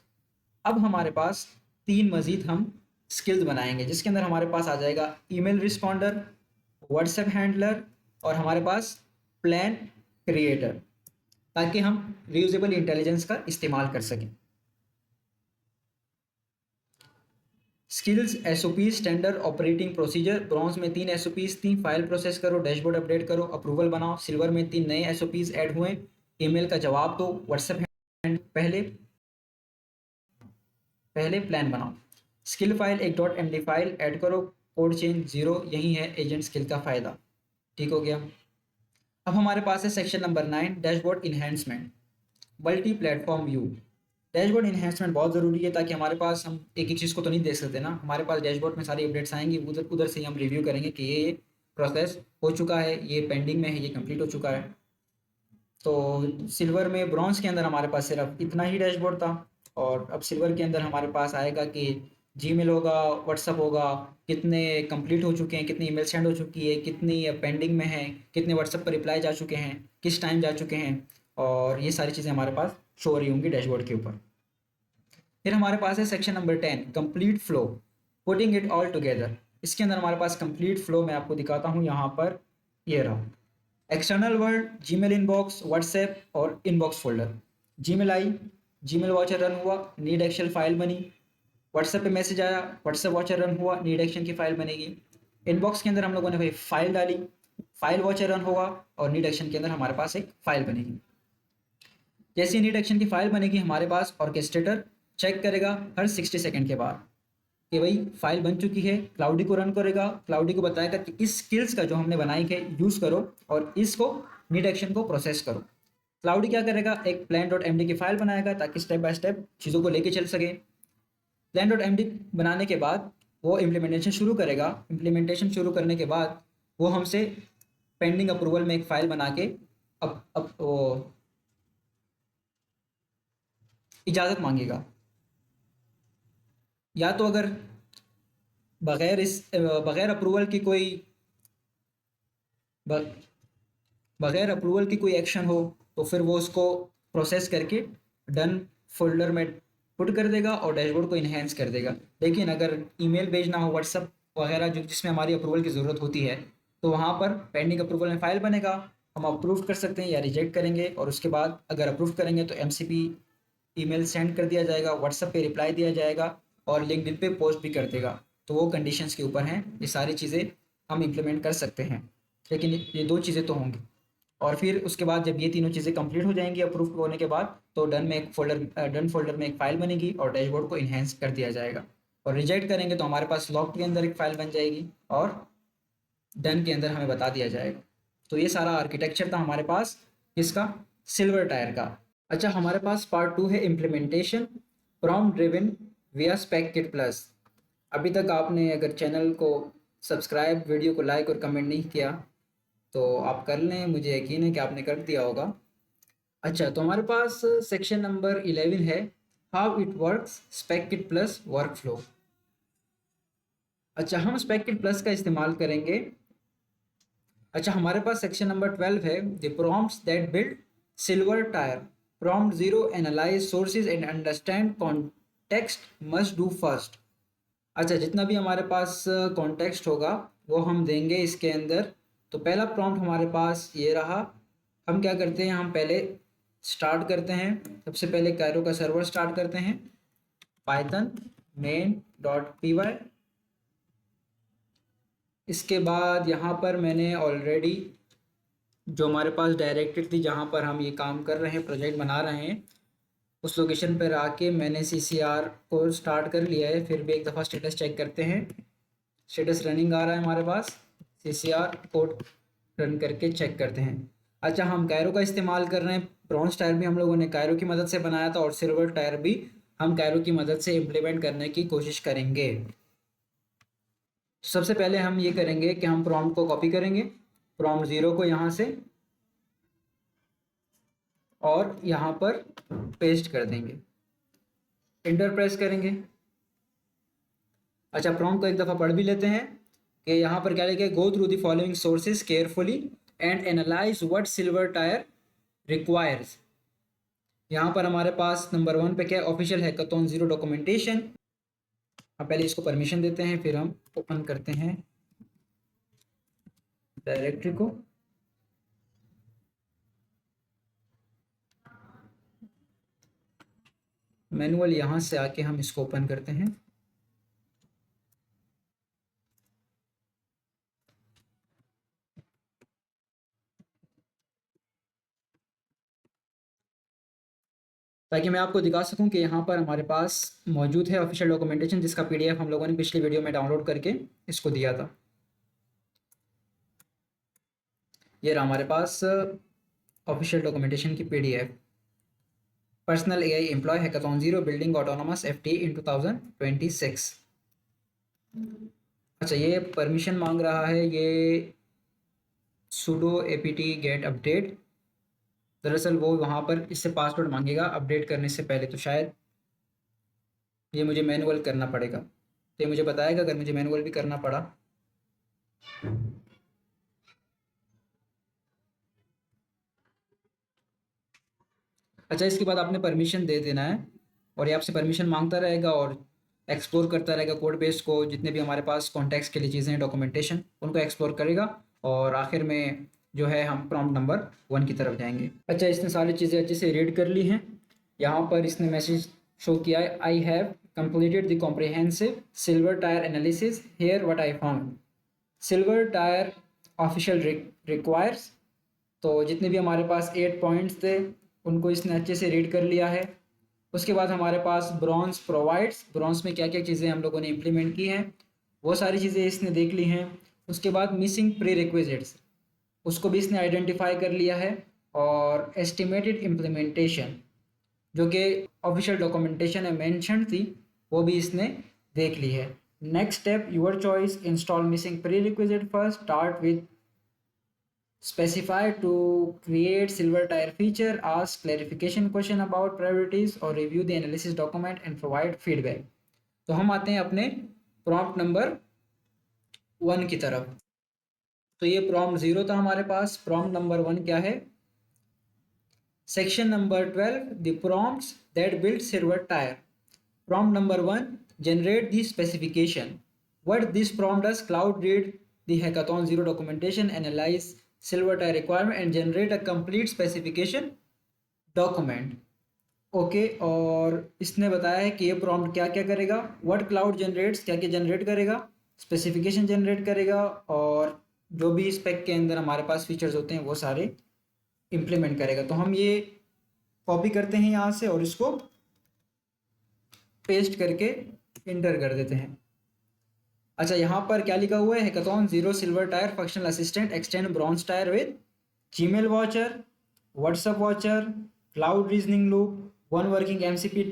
अब हमारे पास 3 मजीद हम स्किल्स बनाएंगे जिसके अंदर हमारे पास आ जाएगा ईमेल रिस्पॉन्डर, व्हाट्सएप हैंडलर, और हमारे पास प्लान क्रिएटर, ताकि हम रीयूजेबल इंटेलिजेंस का इस्तेमाल कर सकें। Skills SOP standard operating procedure, bronze में 3 एसओपीज थी, फाइल प्रोसेस करो, डैशबोर्ड अपडेट करो, अप्रूवल बनाओ। सिल्वर में 3 नए एसओपीज ऐड हुए, ईमेल का जवाब दो, व्हाट्सएप हैंड पहले पहले प्लान बनाओ, स्किल फाइल एक dot M D file add करो, कोड चेंज 0। यही है एजेंट स्किल का फ़ायदा। ठीक हो गया। अब हमारे पास है section number 9, dashboard enhancement, multi platform view. Dashboard enhancement बहुत ज़रूरी है ताकि हमारे पास, हम एक एक चीज़ को तो नहीं देख सकते ना, हमारे पास डैशबोर्ड में सारी अपडेट्स आएंगी, उधर उधर से हम रिव्यू करेंगे कि ये प्रोसेस हो चुका है, ये पेंडिंग में है, ये कंप्लीट हो चुका है। तो सिल्वर में, ब्रॉन्ज के अंदर हमारे पास सिर्फ इतना ही डैशबोर्ड था, और अब सिल्वर के अंदर हमारे पास आएगा कि जीमेल होगा, व्हाट्सअप होगा, कितने कंप्लीट हो चुके हैं, कितनी ईमेल सेंड हो चुकी है, कितनी पेंडिंग में है, कितने व्हाट्सएप पर रिप्लाई जा चुके हैं, किस टाइम जा चुके हैं, और ये सारी चीज़ें हमारे पास शो हो रही होंगी डैशबोर्ड के ऊपर। फिर हमारे पास है section number 10, complete flow, putting it all together. इसके अंदर हमारे पास कंप्लीट फ्लो मैं आपको दिखाता हूँ यहाँ पर, ये रहा। External world, Gmail inbox, WhatsApp और इनबॉक्स फोल्डर। जीमेल आई, जीमेल वॉचर रन हुआ, नीड एक्शन फाइल बनी। व्हाट्सएप पे मैसेज आया, व्हाट्सएप वॉचर रन हुआ, नीड एक्शन की फाइल बनेगी। इनबॉक्स के अंदर हम लोगों ने भाई फाइल डाली, फाइल वॉचर रन होगा, और नीड एक्शन के अंदर हमारे पास एक फाइल बनेगी। जैसे नीड एक्शन की फाइल बनेगी, हमारे पास ऑर्केस्ट्रेटर चेक करेगा हर 60 सेकंड के बाद कि भाई फाइल बन चुकी है। क्लाउडी को रन करेगा, क्लाउडी को बताएगा कि इस स्किल्स का जो हमने बनाई है यूज़ करो और इसको नीड एक्शन को प्रोसेस करो। क्लाउडी क्या करेगा, एक plan.md की फाइल बनाएगा ताकि स्टेप बाय स्टेप चीज़ों को लेके चल सके। plan.md बनाने के बाद वो इम्प्लीमेंटेशन शुरू करेगा। इम्प्लीमेंटेशन शुरू करने के बाद वो हमसे पेंडिंग अप्रूवल में एक फ़ाइल बना के अब वो इजाज़त मांगेगा। या तो अगर बगैर अप्रूवल की कोई बगैर अप्रूवल की कोई एक्शन हो तो फिर वो उसको प्रोसेस करके डन फोल्डर में पुट कर देगा और डैशबोर्ड को इन्हेंस कर देगा। लेकिन अगर ईमेल भेजना हो, व्हाट्सअप वगैरह जो जिसमें हमारी अप्रूवल की ज़रूरत होती है, तो वहाँ पर पेंडिंग अप्रूवल में फ़ाइल बनेगा, हम अप्रूव कर सकते हैं या रिजेक्ट करेंगे, और उसके बाद अगर अप्रूव करेंगे तो एमसीपी ईमेल सेंड कर दिया जाएगा, व्हाट्सएप पे रिप्लाई दिया जाएगा और लिंक्डइन पे पोस्ट भी कर देगा। तो वो कंडीशंस के ऊपर हैं, ये सारी चीज़ें हम इम्प्लीमेंट कर सकते हैं, लेकिन ये दो चीज़ें तो होंगी। और फिर उसके बाद जब ये तीनों चीज़ें कंप्लीट हो जाएंगी अप्रूव होने के बाद, तो डन फोल्डर में एक फ़ाइल बनेगी और डैशबोर्ड को इन्हेंस कर दिया जाएगा। और रिजेक्ट करेंगे तो हमारे पास लॉग के अंदर एक फ़ाइल बन जाएगी और डन के अंदर हमें बता दिया जाएगा। तो ये सारा आर्किटेक्चर था हमारे पास इसका, सिल्वर टायर का। अच्छा, हमारे पास पार्ट 2 है इम्प्लीमेंटेशन, प्रॉम्प्ट ड्रिवन विया स्पेक किट प्लस। अभी तक आपने अगर चैनल को सब्सक्राइब, वीडियो को लाइक और कमेंट नहीं किया तो आप कर लें, मुझे यकीन है कि आपने कर दिया होगा। अच्छा, तो हमारे पास सेक्शन नंबर 11 है, how it works spec kit plus workflow. अच्छा, हम स्पेक किट प्लस का इस्तेमाल करेंगे। अच्छा, हमारे पास सेक्शन नंबर 12 है, the prompts that build silver tyre. Prompt 0, analyse sources and understand context must do first. अच्छा, जितना भी हमारे पास कॉन्टेक्स्ट होगा वो हम देंगे इसके अंदर। तो पहला प्रॉम्प्ट हमारे पास ये रहा। हम क्या करते हैं, हम पहले स्टार्ट करते हैं, सबसे पहले कैरो का सर्वर स्टार्ट करते हैं, पाइथन main.py। इसके बाद यहाँ पर मैंने ऑलरेडी जो हमारे पास डायरेक्टरी थी जहाँ पर हम ये काम कर रहे हैं, प्रोजेक्ट बना रहे हैं, उस लोकेशन पर आके मैंने CCR को स्टार्ट कर लिया है। फिर भी एक दफ़ा स्टेटस चेक करते हैं, स्टेटस रनिंग आ रहा है हमारे पास, CCR कोड रन करके चेक करते हैं। अच्छा, हम कैरो का इस्तेमाल कर रहे हैं, ब्रॉन्ज टायर भी हम लोगों ने कैरो की मदद से बनाया था और सिल्वर टायर भी हम कैरो की मदद से इम्प्लीमेंट करने की कोशिश करेंगे। सबसे पहले हम ये करेंगे कि हम प्रॉम्प्ट को कॉपी करेंगे, प्रॉम्प्ट 0 को यहाँ से और यहाँ पर पेस्ट कर देंगे, इंटर प्रेस करेंगे। अच्छा, प्रॉम्प्ट को एक दफ़ा पढ़ भी लेते हैं कि यहाँ पर क्या लिखा है, go through the following sources carefully and analyse what silver tyre requires. यहाँ पर हमारे पास नंबर 1 पे क्या है, ऑफिशियल हैकाथॉन 0 डॉक्यूमेंटेशन। हम पहले इसको परमिशन देते हैं, फिर हम ओपन करते हैं डायरेक्टरी को। मैनुअल यहाँ से आके हम इसको ओपन करते हैं। ताकि मैं आपको दिखा सकूं कि यहाँ पर हमारे पास मौजूद है ऑफिशियल डॉक्यूमेंटेशन, जिसका PDF हम लोगों ने पिछली वीडियो में डाउनलोड करके इसको दिया था। ये रहा हमारे पास ऑफिशियल डॉक्यूमेंटेशन की PDF, personal AI employ hackathon 0 building autonomous FT in 2026। अच्छा, ये परमिशन मांग रहा है, ये sudo apt get update। दरअसल वो वहाँ पर इससे पासवर्ड मांगेगा अपडेट करने से पहले, तो शायद ये मुझे मैनुअल करना पड़ेगा। तो ये मुझे बताएगा अगर मुझे मैनुअल भी करना पड़ा। अच्छा, इसके बाद आपने परमिशन दे देना है और ये आपसे परमिशन मांगता रहेगा और एक्सप्लोर करता रहेगा कोड बेस को, जितने भी हमारे पास कॉन्टेक्स्ट के लिए चीज़ें हैं, डॉक्यूमेंटेशन, उनको एक्सप्लोर करेगा और आखिर में जो है हम प्रॉम्प्ट नंबर 1 की तरफ जाएंगे। अच्छा, इसने सारी चीज़ें अच्छे से रीड कर ली हैं। यहाँ पर इसने मैसेज शो किया है, I have completed the comprehensive silver tyre analysis, here what I found. Silver tyre official requires. तो जितने भी हमारे पास 8 पॉइंट्स थे उनको इसने अच्छे से रीड कर लिया है। उसके बाद हमारे पास ब्रॉन्ज प्रोवाइड्स, ब्रॉन्ज में क्या क्या चीज़ें हम लोगों ने इम्प्लीमेंट की हैं वो सारी चीज़ें इसने देख ली हैं। उसके बाद मिसिंग प्री रिक्विजिट्स, उसको भी इसने आइडेंटिफाई कर लिया है। और एस्टिमेटेड इम्प्लीमेंटेशन जो कि ऑफिशियल डॉक्यूमेंटेशन में मेंशन थी वो भी इसने देख ली है। Next step your choice, install missing pre requisite first, start with specify to create silver tire feature, ask clarification question about priorities or review the analysis document and provide feedback। तो हम आते हैं अपने प्रॉम्प्ट नंबर 1 की तरफ। तो ये prompt 0 था हमारे पास। प्रॉम्प्ट नंबर 1 क्या है? Section number 12, the prompts that build silver tyre. Prompt number 1, generate the specification। What this prompt does, cloud read the hackathon 0 documentation, analyze silver tire requirement and generate a complete specification document। Okay, और इसने बताया है कि ये prompt क्या क्या करेगा। What cloud generates, क्या क्या जनरेट करेगा, स्पेसिफिकेशन जनरेट करेगा और जो भी स्पेक के अंदर हमारे पास फीचर्स होते हैं वो सारे इम्प्लीमेंट करेगा। तो हम ये कॉपी करते हैं यहाँ से और इसको पेस्ट करके इंटर कर देते हैं। अच्छा, यहाँ पर क्या लिखा हुआ है? Hackathon 0 silver tyre functional assistant extend bronze tyre with Gmail watcher, WhatsApp watcher, cloud reasoning loop, one working MCP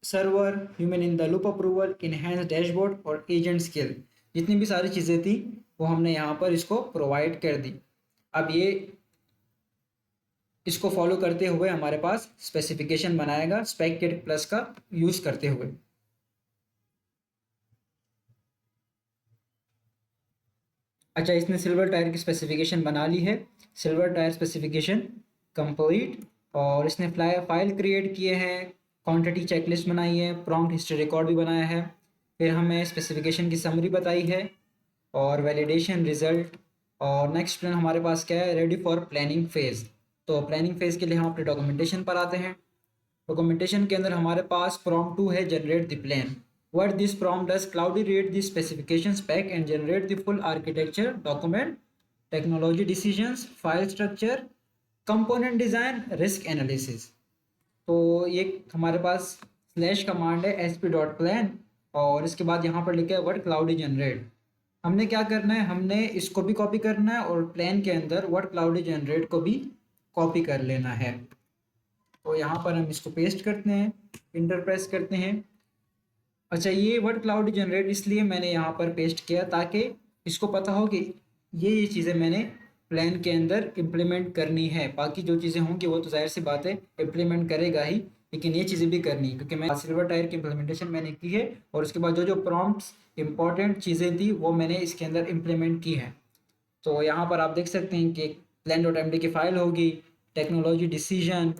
server, human in the loop approval, enhance dashboard और एजेंट स्किल। जितनी भी सारी चीज़ें थी वो हमने यहाँ पर इसको प्रोवाइड कर दी। अब ये इसको फॉलो करते हुए हमारे पास स्पेसिफिकेशन बनाएगा स्पेक किट प्लस का यूज़ करते हुए। अच्छा, इसने सिल्वर टायर की स्पेसिफिकेशन बना ली है। Silver tyre specification complete. और इसने फाइल क्रिएट किए हैं, क्वांटिटी चेकलिस्ट बनाई है, प्रॉम्प्ट हिस्ट्री रिकॉर्ड भी बनाया है, फिर हमें स्पेसिफिकेशन की समरी बताई है और वैलिडेशन रिजल्ट। और नेक्स्ट प्लान हमारे पास क्या है? Ready for planning phase. तो प्लानिंग फेज़ के लिए हम अपने डॉक्यूमेंटेशन पर आते हैं। डॉक्यूमेंटेशन के अंदर हमारे पास प्रॉम्प्ट 2 है, generate the plan. What this prompt does, Cloudy read the specification spec and generate the full architecture document, technology decisions, file structure, component design, risk analysis। तो ये हमारे पास स्लैश कमांड है sp.plan और इसके बाद यहाँ पर लिखा है what Cloudy generate। हमने क्या करना है? हमने इसको भी कॉपी करना है और प्लान के अंदर what Cloudy generate को भी कॉपी कर लेना है। तो यहाँ पर हम इसको पेस्ट करते हैं, इंटर प्रेस करते हैं। अच्छा, ये वर्ड क्लाउड जनरेट इसलिए मैंने यहाँ पर पेस्ट किया ताकि इसको पता हो कि ये चीज़ें मैंने प्लान के अंदर इम्प्लीमेंट करनी है। बाकी जो चीज़ें होंगी वो तो जाहिर सी बात है इम्प्लीमेंट करेगा ही, लेकिन ये चीज़ें भी करनी है क्योंकि मैं सिल्वर टायर की इम्प्लीमेंटेशन मैंने की है और उसके बाद जो जो प्रॉम्प्ट्स इंपॉर्टेंट चीज़ें थी वो मैंने इसके अंदर इम्प्लीमेंट की हैं। तो यहाँ पर आप देख सकते हैं कि plan.md की फ़ाइल होगी, technology decision,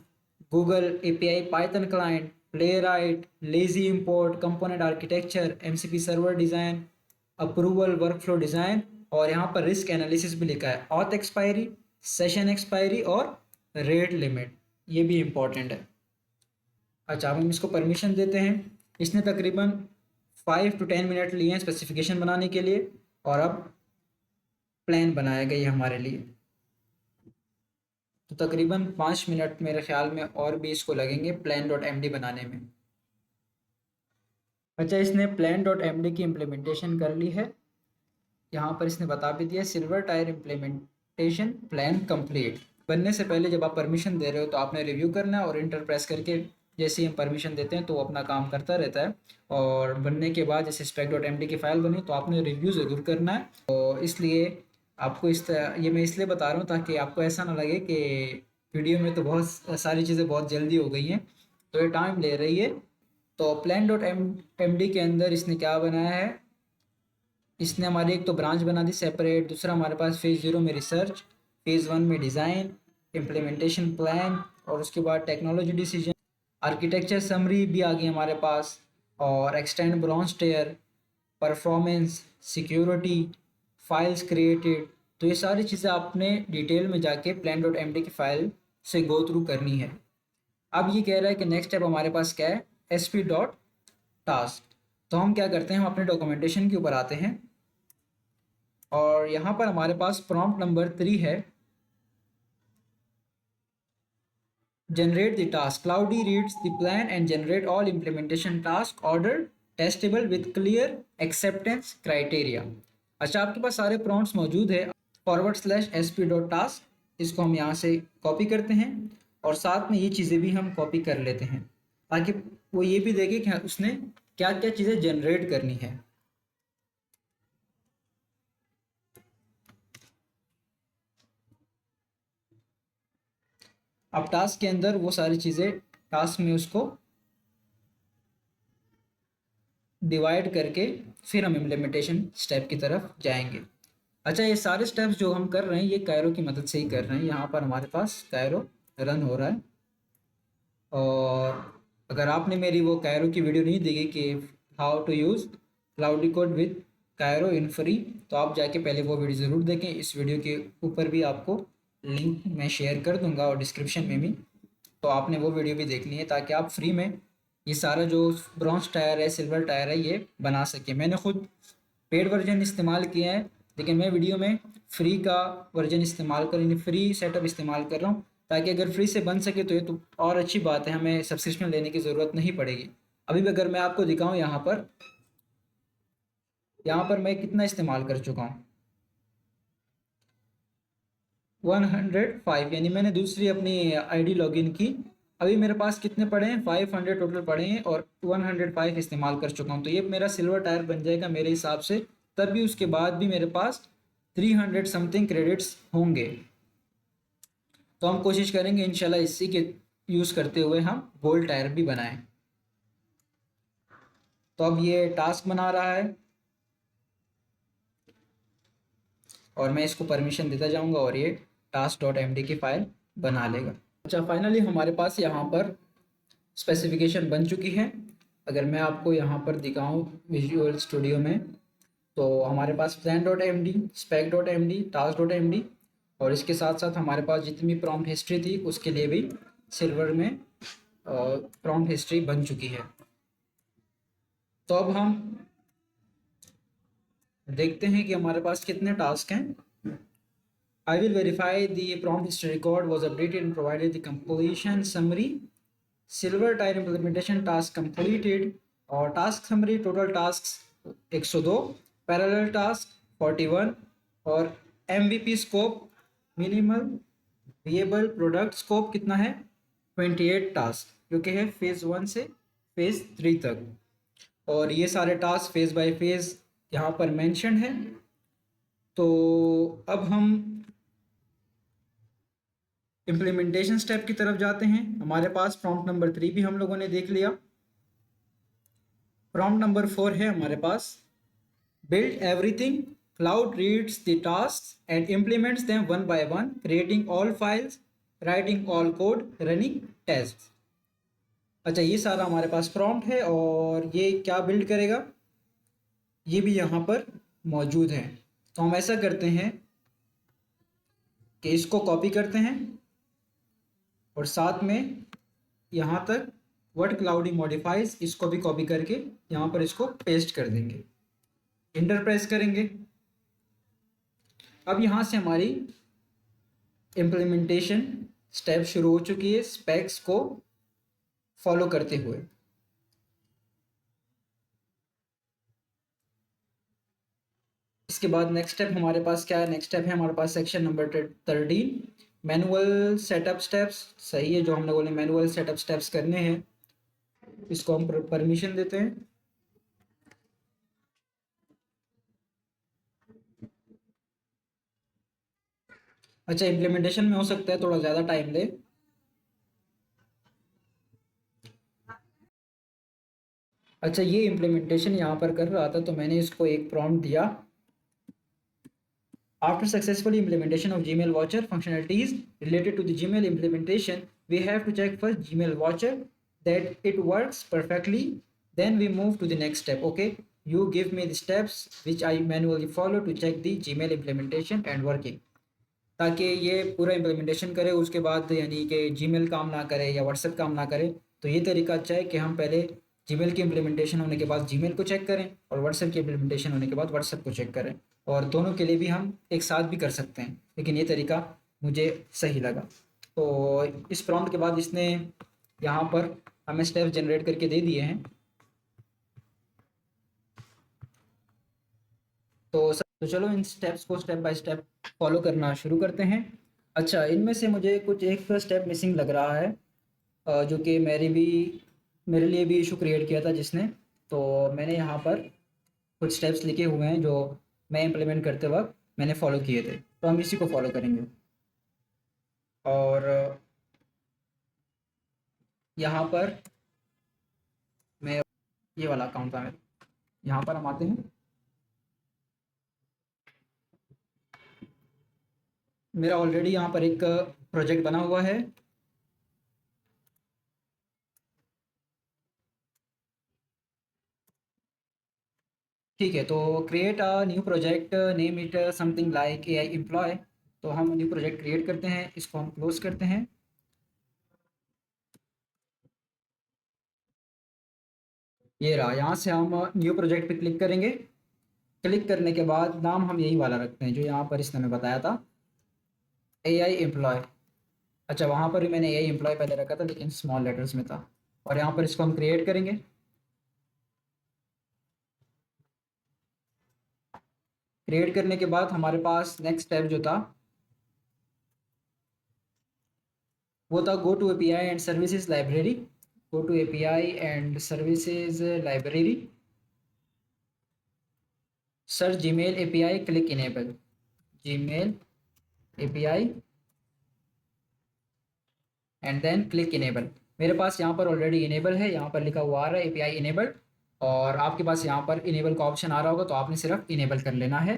Google API, Python client, playwright, lazy import, component architecture, MCP server design, approval workflow design और यहाँ पर रिस्क एनालिसिस भी लिखा है, ऑथ एक्सपायरी, सेशन एक्सपायरी और रेट लिमिट, ये भी इम्पोर्टेंट है। अच्छा, अब हम इसको परमिशन देते हैं। इसने तकरीबन 5 to 10 मिनट लिए हैं स्पेसिफिकेशन बनाने के लिए और अब प्लान बनाया गया हमारे लिए। तो तकरीबन 5 मिनट मेरे ख्याल में और भी इसको लगेंगे plan.md बनाने में। अच्छा, इसने plan.md की इम्प्लीमेंटेशन कर ली है। यहाँ पर इसने बता भी दिया silver tyre implementation plan complete. बनने से पहले जब आप परमिशन दे रहे हो तो आपने रिव्यू करना है और इंटर प्रेस करके जैसे ही हम परमिशन देते हैं तो वो अपना काम करता रहता है। और बनने के बाद जैसे spec.md की फ़ाइल बनी तो आपने रिव्यू ज़रूर करना है। तो इसलिए आपको ये मैं इसलिए बता रहा हूँ ताकि आपको ऐसा ना लगे कि वीडियो में तो बहुत सारी चीज़ें बहुत जल्दी हो गई हैं, तो ये टाइम ले रही है। तो plan.md के अंदर इसने क्या बनाया है? इसने हमारी एक तो ब्रांच बना दी सेपरेट, दूसरा हमारे पास फेज़ 0 में रिसर्च, फेज़ 1 में डिज़ाइन, इम्प्लीमेंटेशन प्लान, और उसके बाद टेक्नोलॉजी डिसीजन, आर्किटेक्चर समरी भी आ गई हमारे पास, और एक्सटेंड ब्रॉन्ज टेयर, परफॉर्मेंस, सिक्योरिटी, फाइल्स क्रिएटेड। तो ये सारी चीज़ें आपने डिटेल में जाके plan.md की फ़ाइल से गो थ्रू करनी है। अब ये कह रहा है कि नेक्स्ट स्टेप हमारे पास क्या है, sp.task। तो हम क्या करते हैं, हम अपने डॉक्यूमेंटेशन के ऊपर आते हैं और यहाँ पर हमारे पास प्रॉम्प्ट नंबर 3 है, generate the task. Cloudy reads the plan and generate all implementation task order testable with clear acceptance criteria। अच्छा, आपके पास सारे प्रॉम्प्ट्स मौजूद है। /sp.task, इसको हम यहाँ से कॉपी करते हैं और साथ में ये चीज़ें भी हम कॉपी कर लेते हैं ताकि वो ये भी देखे कि उसने क्या क्या चीज़ें जनरेट करनी है। अब टास्क के अंदर वो सारी चीज़ें टास्क में उसको डिवाइड करके फिर हम इम्प्लीमेंटेशन स्टेप की तरफ जाएंगे। अच्छा, ये सारे स्टेप्स जो हम कर रहे हैं ये कायरो की मदद से ही कर रहे हैं। यहाँ पर हमारे पास कायरो रन हो रहा है, और अगर आपने मेरी वो कायरो की वीडियो नहीं देखी कि how to use Claude code with Kiro in free, तो आप जाके पहले वो वीडियो ज़रूर देखें। इस वीडियो के ऊपर भी आपको लिंक मैं शेयर कर दूंगा और डिस्क्रिप्शन में भी, तो आपने वो वीडियो भी देखनी है ताकि आप फ्री में ये सारा जो ब्रॉन्ज टायर है, सिल्वर टायर है, ये बना सकें। मैंने खुद पेड वर्जन इस्तेमाल किया है, लेकिन मैं वीडियो में फ्री का वर्जन इस्तेमाल कर, फ्री सेटअप इस्तेमाल कर रहा हूँ ताकि अगर फ्री से बन सके तो ये तो और अच्छी बात है, हमें सब्सक्रिप्शन लेने की ज़रूरत नहीं पड़ेगी। अभी भी अगर मैं आपको दिखाऊँ यहाँ पर मैं कितना इस्तेमाल कर चुका हूँ, 105, यानी मैंने दूसरी अपनी आईडी लॉगिन की। अभी मेरे पास कितने पड़े हैं, 500 टोटल पड़े हैं और 105 इस्तेमाल कर चुका हूँ। तो ये मेरा सिल्वर टायर बन जाएगा मेरे हिसाब से। तब भी उसके बाद भी मेरे पास 300 समथिंग क्रेडिट्स होंगे। तो हम कोशिश करेंगे इंशाल्लाह इसी के यूज़ करते हुए हम गोल्ड टायर भी बनाएं। तो अब ये टास्क बना रहा है और मैं इसको परमिशन देता जाऊंगा और ये task.md की फ़ाइल बना लेगा। अच्छा, फाइनली हमारे पास यहाँ पर स्पेसिफिकेशन बन चुकी है। अगर मैं आपको यहाँ पर दिखाऊँ विजुअल स्टूडियो में, तो हमारे पास plan.md, spec.md, task.md, और इसके साथ साथ हमारे पास जितनी भी प्रॉम्प्ट हिस्ट्री थी उसके लिए भी सिल्वर में प्रॉम्प्ट हिस्ट्री बन चुकी है। तो अब हम देखते हैं कि हमारे पास कितने टास्क हैं। I will verify the prompt history record was updated and provided the completion summary. Silver tire implementation task completed, और task summary total task 102, parallel task 41, और MVP scope minimal viable product scope कितना है, 28 task, जो कि है phase 1 से phase 3 तक। और ये सारे टास्क फेज़ बाय फेज़ यहाँ पर मेंशन है। तो अब हम इम्प्लीमेंटेशन स्टेप की तरफ जाते हैं। हमारे पास प्रॉम्प्ट नंबर 3 भी हम लोगों ने देख लिया। प्रॉम्प्ट नंबर 4 है हमारे पास, build everything, Claude reads the task and implements them one by one, creating all files, writing all code, running test. अच्छा, ये सारा हमारे पास प्रॉम्प्ट है और ये क्या बिल्ड करेगा ये भी यहाँ पर मौजूद है। तो हम ऐसा करते हैं कि इसको कॉपी करते हैं और साथ में यहाँ तक वर्ड क्लाउडी मॉडिफाइज इसको भी कॉपी करके यहाँ पर इसको पेस्ट कर देंगे, इंटर प्रेस करेंगे। अब यहाँ से हमारी इम्प्लीमेंटेशन स्टेप शुरू हो चुकी है स्पेक्स को फॉलो करते हुए। इसके बाद नेक्स्ट स्टेप हमारे पास क्या है, नेक्स्ट स्टेप है हमारे पास section number 13, manual setup steps. सही है, जो हम लोगों ने मैनुअल सेटअप स्टेप्स करने हैं इसको हम परमिशन देते हैं। अच्छा, इम्प्लीमेंटेशन में हो सकता है थोड़ा ज़्यादा टाइम ले। अच्छा, ये इम्प्लीमेंटेशन यहाँ पर कर रहा था तो मैंने इसको एक प्रॉम्प्ट दिया, after successful implementation of Gmail Watcher functionalities related to the Gmail implementation, we have to check first Gmail Watcher that it works perfectly. Then we move to the next step. Okay, you give me the steps which I manually follow to check the Gmail implementation and working. ताकि ये पूरा implementation करे, उसके बाद यानी कि Gmail काम ना करे या व्हाट्सएप काम ना करे, तो ये तरीका अच्छा है कि हम पहले जीमेल की इम्प्लीमेंटेशन होने के बाद जीमेल को चेक करें और व्हाट्सएप की इम्प्लीमेंटेशन होने के बाद व्हाट्सएप को चेक करें, और दोनों के लिए भी हम एक साथ भी कर सकते हैं, लेकिन ये तरीका मुझे सही लगा। तो इस प्रॉम्प्ट के बाद इसने यहाँ पर हमें स्टेप जनरेट करके दे दिए हैं। तो चलो इन स्टेप्स को स्टेप बाय स्टेप फॉलो करना शुरू करते हैं। अच्छा, इनमें से मुझे कुछ एक स्टेप मिसिंग लग रहा है, जो कि मेरे लिए भी इशू क्रिएट किया था जिसने। तो मैंने यहाँ पर कुछ स्टेप्स लिखे हुए हैं जो मैं इम्प्लीमेंट करते वक्त मैंने फॉलो किए थे, तो हम इसी को फॉलो करेंगे। और यहाँ पर मैं, ये वाला अकाउंट था मेरा, यहाँ पर हम आते हैं। मेरा ऑलरेडी यहाँ पर एक प्रोजेक्ट बना हुआ है। ठीक है, तो create a new project, name it something like AI employ. तो हम न्यू प्रोजेक्ट क्रिएट करते हैं, इसको हम क्लोज करते हैं। ये रहा, यहाँ से हम न्यू प्रोजेक्ट पे क्लिक करेंगे। क्लिक करने के बाद नाम हम यही वाला रखते हैं जो यहाँ पर इसने हमें बताया था, AI एम्प्लॉय। अच्छा, वहाँ पर भी मैंने AI एम्प्लॉय पहले रखा था लेकिन स्मॉल लेटर्स में था, और यहाँ पर इसको हम क्रिएट करेंगे। क्रिएट करने के बाद हमारे पास नेक्स्ट स्टेप जो था वो था go to API and services library. Go to API and services library, search Gmail API, click enable Gmail API and then click enable. मेरे पास यहाँ पर ऑलरेडी इनेबल है, यहाँ पर लिखा हुआ आ रहा है API इनेबल, और आपके पास यहाँ पर इनेबल का ऑप्शन आ रहा होगा तो आपने सिर्फ इनेबल कर लेना है।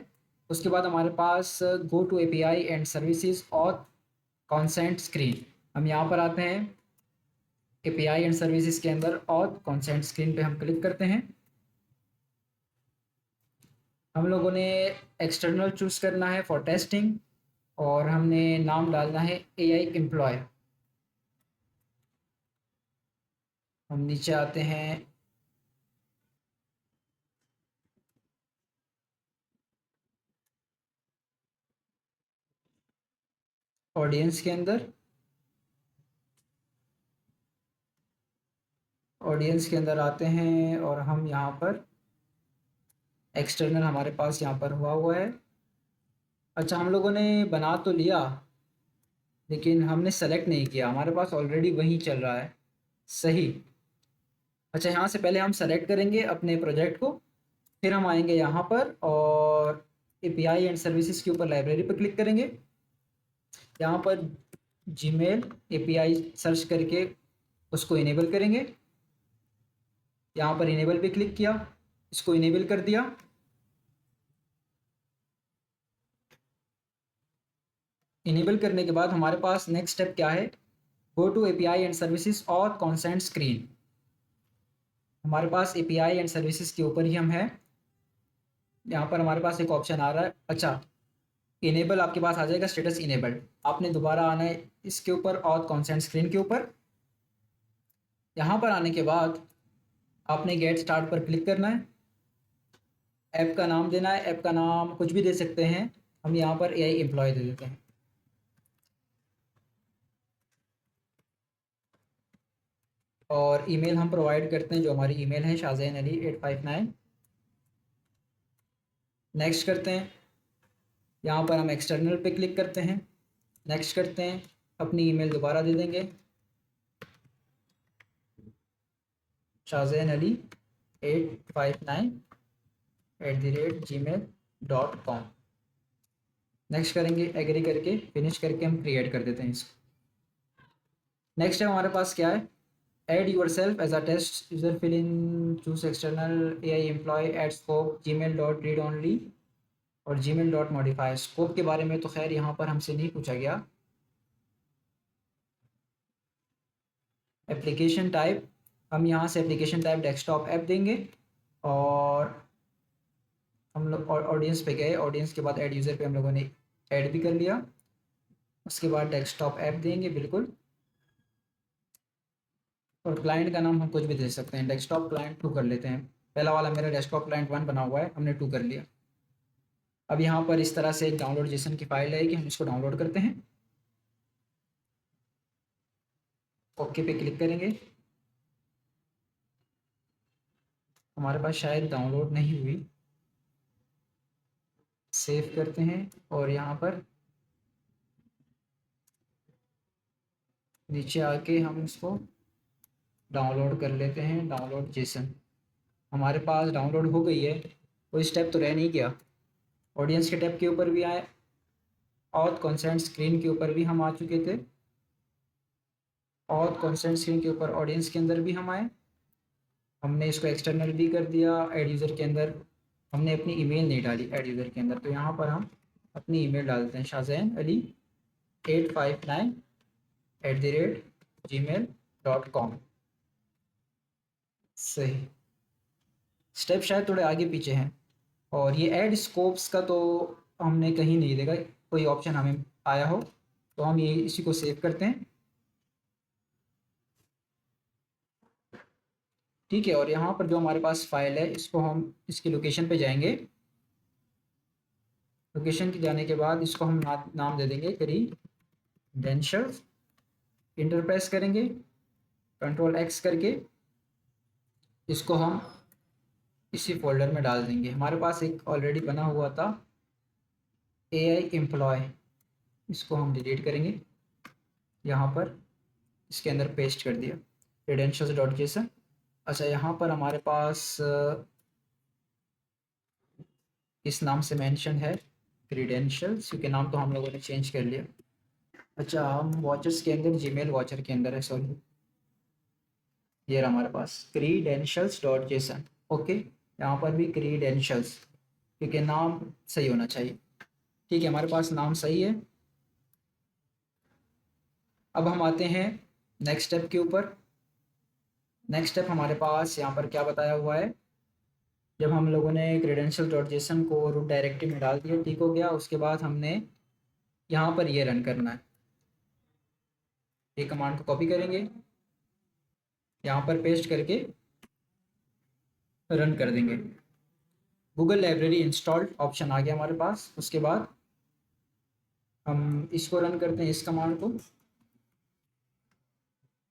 उसके बाद हमारे पास go to API and services और कॉन्सेंट स्क्रीन, हम यहाँ पर आते हैं API एंड सर्विसेज के अंदर और कॉन्सेंट स्क्रीन पे हम क्लिक करते हैं। हम लोगों ने एक्सटर्नल चूज़ करना है फॉर टेस्टिंग, और हमने नाम डालना है AI एम्प्लॉय। हम नीचे आते हैं, ऑडियंस के अंदर, ऑडियंस के अंदर आते हैं और हम यहाँ पर एक्सटर्नल हमारे पास यहाँ पर हुआ है। अच्छा, हम लोगों ने बना तो लिया लेकिन हमने सेलेक्ट नहीं किया, हमारे पास ऑलरेडी वही चल रहा है। सही। अच्छा, यहाँ से पहले हम सेलेक्ट करेंगे अपने प्रोजेक्ट को, फिर हम आएंगे यहाँ पर और API एंड सर्विसेज के ऊपर लाइब्रेरी पर क्लिक करेंगे। यहाँ पर जीमेल API सर्च करके उसको इनेबल करेंगे। यहाँ पर इनेबल पे क्लिक किया, इसको इनेबल कर दिया। इनेबल करने के बाद हमारे पास नेक्स्ट स्टेप क्या है, go to API and services और कॉन्सेंट स्क्रीन। हमारे पास API एंड सर्विसेज के ऊपर ही हम हैं। यहाँ पर हमारे पास एक ऑप्शन आ रहा है, अच्छा इनेबल आपके पास आ जाएगा, स्टेटस इनेबल्ड। आपने दोबारा आना है इसके ऊपर और कॉन्सेंट स्क्रीन के ऊपर। यहाँ पर आने के बाद आपने गेट स्टार्ट पर क्लिक करना है, ऐप का नाम देना है, ऐप का नाम कुछ भी दे सकते हैं, हम यहाँ पर AI एम्प्लॉय दे देते हैं। और ईमेल हम प्रोवाइड करते हैं, जो हमारी ईमेल है shahzain ali859। नेक्स्ट करते हैं, यहाँ पर हम एक्सटर्नल पे क्लिक करते हैं, नेक्स्ट करते हैं, अपनी ईमेल दोबारा दे देंगे shahzain ali859@gmail.com। नेक्स्ट करेंगे, एग्री करके फिनिश करके हम क्रिएट कर देते हैं इसको। नेक्स्ट है हमारे पास क्या है, Add yourself as a test user, fill in, choose external AI employee, add scope, gmail dot read only और gmail dot modify। स्कोप के बारे में तो खैर यहाँ पर हमसे नहीं पूछा गया। एप्लीकेशन टाइप, हम यहाँ से एप्लीकेशन टाइप डेस्कटॉप ऐप देंगे और हम लोग ऑडियंस पे गए, ऑडियंस के बाद ऐड यूज़र पे हम लोगों ने ऐड भी कर लिया। उसके बाद डेस्कटॉप ऐप देंगे बिल्कुल, और क्लाइंट का नाम हम कुछ भी दे सकते हैं, डेस्कटॉप क्लाइंट 2 कर लेते हैं। पहला वाला मेरा डेस्कटॉप क्लाइंट 1 बना हुआ है, हमने 2 कर लिया। अब यहाँ पर इस तरह से एक डाउनलोड जेसन की फाइल है कि हम इसको डाउनलोड करते हैं। ओके पे क्लिक करेंगे, हमारे पास शायद डाउनलोड नहीं हुई, सेव करते हैं और यहाँ पर नीचे आके हम इसको डाउनलोड कर लेते हैं। डाउनलोड जेसन हमारे पास डाउनलोड हो गई है, कोई स्टेप तो रह नहीं गया। ऑडियंस के टैब के ऊपर भी आए, ऑथ कंसेंट स्क्रीन के ऊपर भी हम आ चुके थे, ऑथ कंसेंट स्क्रीन के ऊपर ऑडियंस के अंदर भी हम आए, हमने इसको एक्सटर्नल भी कर दिया। ऐड यूज़र के अंदर हमने अपनी ईमेल नहीं डाली ऐड यूज़र के अंदर, तो यहाँ पर हम अपनी ईमेल डालते हैं, शाहज़ैन अली 859@gmail.com। सही, स्टेप शायद थोड़े आगे पीछे हैं। और ये ऐड स्कोप्स का तो हमने कहीं नहीं देखा, कोई ऑप्शन हमें आया हो, तो हम ये इसी को सेव करते हैं। ठीक है, और यहाँ पर जो हमारे पास फाइल है, इसको हम इसकी लोकेशन पे जाएंगे। लोकेशन के जाने के बाद इसको हम नाम दे देंगे क्रीडेंशियल्स, इंटर प्रेस करेंगे, कंट्रोल एक्स करके इसको हम इसी फोल्डर में डाल देंगे। हमारे पास एक ऑलरेडी बना हुआ था AI एम्प्लॉय, इसको हम डिलीट करेंगे, यहाँ पर इसके अंदर पेस्ट कर दिया credentials.json। अच्छा, यहाँ पर हमारे पास इस नाम से मेंशन है क्रीडेंशियल्स, क्योंकि नाम तो हम लोगों ने चेंज कर लिया। अच्छा, हम वॉचर्स के अंदर, जीमेल वॉचर के अंदर है, सॉरी, ये रहा हमारे पास credentials.json। ओके, यहाँ पर भी क्रीडेंशियल्स, क्योंकि नाम सही होना चाहिए। ठीक है, हमारे पास नाम सही है। अब हम आते हैं नेक्स्ट स्टेप के ऊपर। नेक्स्ट स्टेप हमारे पास यहाँ पर क्या बताया हुआ है, जब हम लोगों ने credentials.json को रूट डायरेक्टरी में डाल दिया, ठीक हो गया। उसके बाद हमने यहाँ पर ये रन करना है, ये कमांड को कॉपी करेंगे, यहाँ पर पेस्ट करके रन कर देंगे। गूगल लाइब्रेरी इंस्टॉल्ड ऑप्शन आ गया हमारे पास। उसके बाद हम इसको रन करते हैं, इस कमांड को,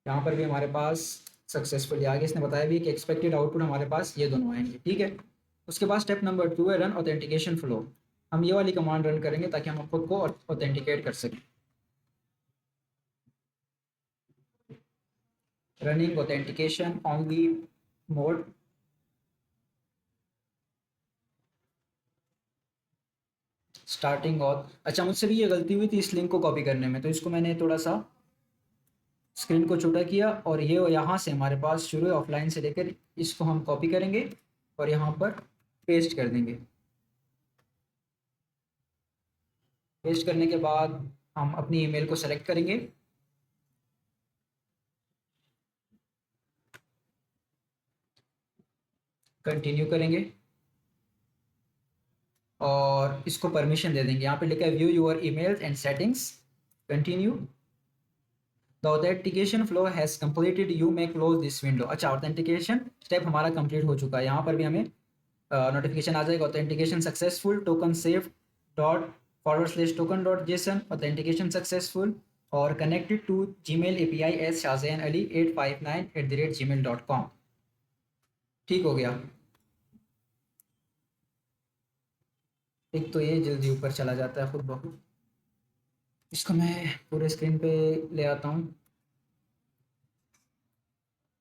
यहाँ पर भी हमारे पास सक्सेसफुली आ गया। इसने बताया भी कि एक्सपेक्टेड आउटपुट हमारे पास ये दोनों आएंगे। ठीक है, उसके बाद स्टेप नंबर 2 है रन ऑथेंटिकेशन फ्लो। हम ये वाली कमांड रन करेंगे ताकि हम खुद को ऑथेंटिकेट कर सकें। Running authentication only mode, starting और, अच्छा मुझसे भी ये गलती हुई थी इस लिंक को कॉपी करने में, तो इसको मैंने थोड़ा सा स्क्रीन को छोटा किया, और ये यहाँ से हमारे पास शुरू है ऑफलाइन से लेकर, इसको हम कॉपी करेंगे और यहाँ पर पेस्ट कर देंगे। पेस्ट करने के बाद हम अपनी ईमेल को सेलेक्ट करेंगे, कंटिन्यू करेंगे और इसको परमिशन दे देंगे। यहाँ पे लिखा है view your emails and settings, continue. The authentication flow has completed, you may close this window. अच्छा, ऑथेंटिकेशन स्टेप हमारा कंप्लीट हो चुका है। यहाँ पर भी हमें नोटिफिकेशन आ जाएगा, authentication successful, token save dot /token.json, authentication successful, और connected to Gmail API as Shahzain Ali 859@gmail.com। ठीक हो गया। एक तो ये जल्दी ऊपर चला जाता है खुद ब खुद, इसको मैं पूरे स्क्रीन पे ले आता हूँ।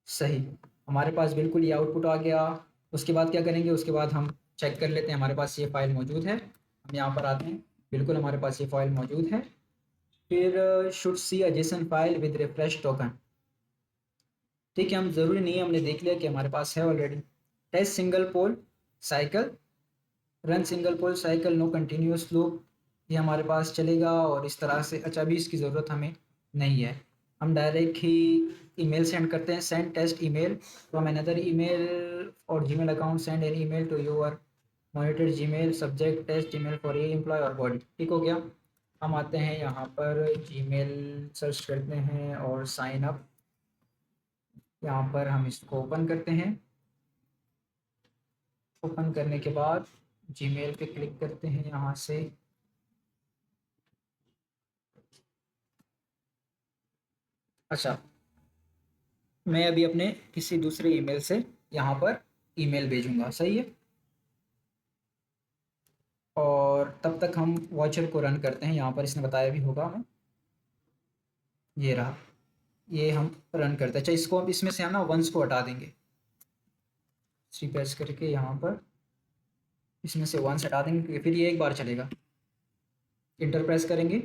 सही, हमारे पास बिल्कुल ये आउटपुट आ गया। उसके बाद क्या करेंगे, उसके बाद हम चेक कर लेते हैं हमारे पास ये फाइल मौजूद है। हम यहाँ पर आते हैं, बिल्कुल हमारे पास ये फाइल मौजूद है। फिर should see a JSON file with refresh token, ठीक है, हम ज़रूरी नहीं है, हमने देख लिया कि हमारे पास है already. Test single poll cycle, run single poll cycle, no continuous loop, ये हमारे पास चलेगा। और इस तरह से अच्छा, अभी इसकी ज़रूरत हमें नहीं है, हम डायरेक्ट ही ईमेल सेंड करते हैं। Send test email from another email और Gmail account, send an email to your monitor Gmail, subject test email for a employee और बॉडी। ठीक हो गया। हम आते हैं यहाँ पर जीमेल सर्च करते हैं और साइन अप, यहाँ पर हम इसको ओपन करते हैं। ओपन करने के बाद जीमेल पे क्लिक करते हैं यहाँ से। अच्छा, मैं अभी अपने किसी दूसरे ईमेल से यहाँ पर ईमेल भेजूंगा, सही है। और तब तक हम वॉचर को रन करते हैं, यहाँ पर इसने बताया भी होगा हमें, ये रहा, ये हम रन करते हैं। अच्छा, इसको अब इसमें से हम ना वंस को हटा देंगे, प्रेस करके यहाँ पर इसमें से वंस हटा देंगे, क्योंकि फिर ये एक बार चलेगा। इंटर प्रेस करेंगे,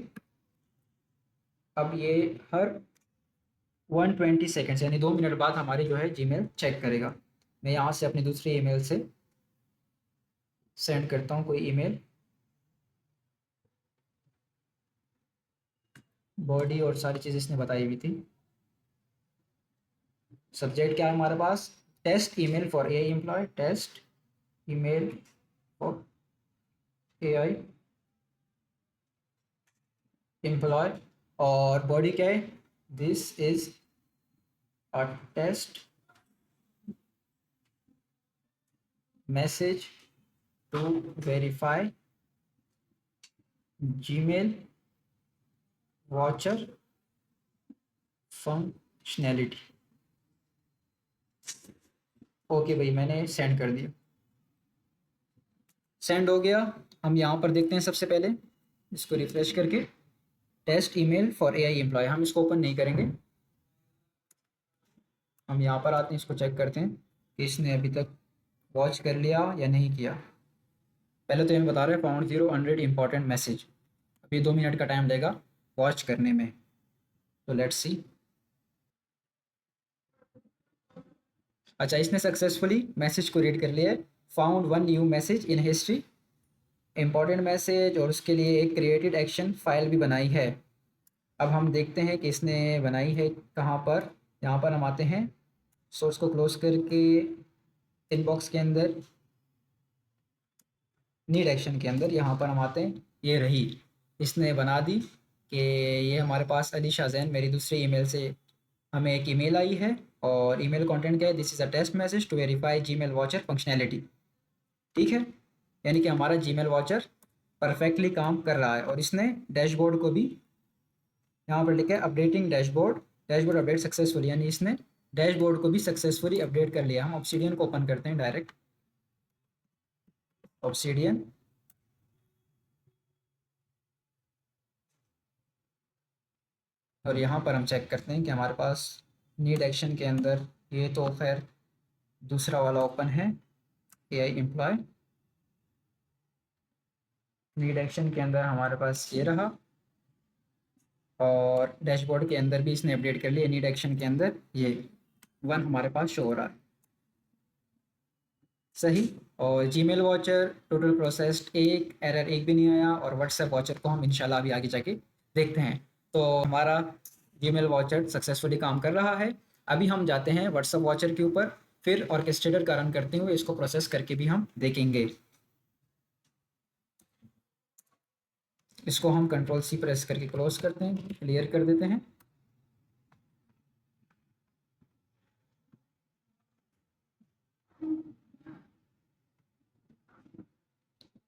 अब ये हर 120 सेकेंड्स यानी 2 मिनट बाद हमारी जो है जीमेल चेक करेगा। मैं यहाँ से अपनी दूसरी ईमेल से सेंड करता हूँ कोई ईमेल, बॉडी और सारी चीज़ इसने बताई हुई थी। सब्जेक्ट क्या है हमारे पास, test email for a employee, test email for A I employee. और बॉडी क्या है, this is a test message to verify Gmail watcher functionality. Okay भाई, मैंने सेंड कर दिया, सेंड हो गया। हम यहाँ पर देखते हैं सबसे पहले, इसको रिफ्रेश करके, test email for AI employ, हम इसको ओपन नहीं करेंगे। हम यहाँ पर आते हैं, इसको चेक करते हैं कि इसने अभी तक वॉच कर लिया या नहीं किया। पहले तो हमें बता रहे हैं फाउंड 0 इंपॉर्टेंट मैसेज, अभी 2 मिनट का टाइम लेगा वॉच करने में, तो लेट्स सी। अच्छा, इसने सक्सेसफुली मैसेज को रीड कर लिया है। Found 1 new message in history, important message, और उसके लिए एक क्रिएटेड एक्शन फाइल भी बनाई है। अब हम देखते हैं कि इसने बनाई है कहाँ पर। यहाँ पर हम आते हैं, सोर्स को क्लोज करके इनबॉक्स के अंदर, नीड एक्शन के अंदर यहाँ पर हम आते हैं, ये रही, इसने बना दी कि ये हमारे पास अली शाहजैन मेरी दूसरी ईमेल से हमें एक ईमेल आई है, और ईमेल कंटेंट क्या है, this is a test message to verify Gmail watcher functionality. ठीक है, यानी कि हमारा जीमेल वॉचर परफेक्टली काम कर रहा है। और इसने डैशबोर्ड को भी यहाँ पर लिखा है updating dashboard, dashboard update successfully, यानी इसने डैशबोर्ड को भी सक्सेसफुली अपडेट कर लिया। हम ऑब्सीडियन को ओपन करते हैं डायरेक्ट, ऑब्सीडियन, और यहाँ पर हम चेक करते हैं कि हमारे पास नीड एक्शन के अंदर ये तो खैर दूसरा वाला ओपन है, ए आई एम्प्लॉय। नीड एक्शन के अंदर हमारे पास ये रहा, और डैशबोर्ड के अंदर भी इसने अपडेट कर लिया। नीड एक्शन के अंदर ये 1 हमारे पास शो हो रहा है, सही। और जीमेल वॉचर टोटल प्रोसेस्ड, एक एरर एक भी नहीं आया। और व्हाट्सएप वॉचर को हम इंशाल्लाह अभी आगे जाके देखते हैं। तो हमारा जीमेल वॉचर सक्सेसफुली काम कर रहा है। अभी हम जाते हैं व्हाट्सएप वॉचर के ऊपर, फिर ऑर्केस्ट्रेटर का रन करते हुए इसको प्रोसेस करके भी हम देखेंगे। इसको हम कंट्रोल सी प्रेस करके क्लोज करते हैं, क्लियर कर देते हैं।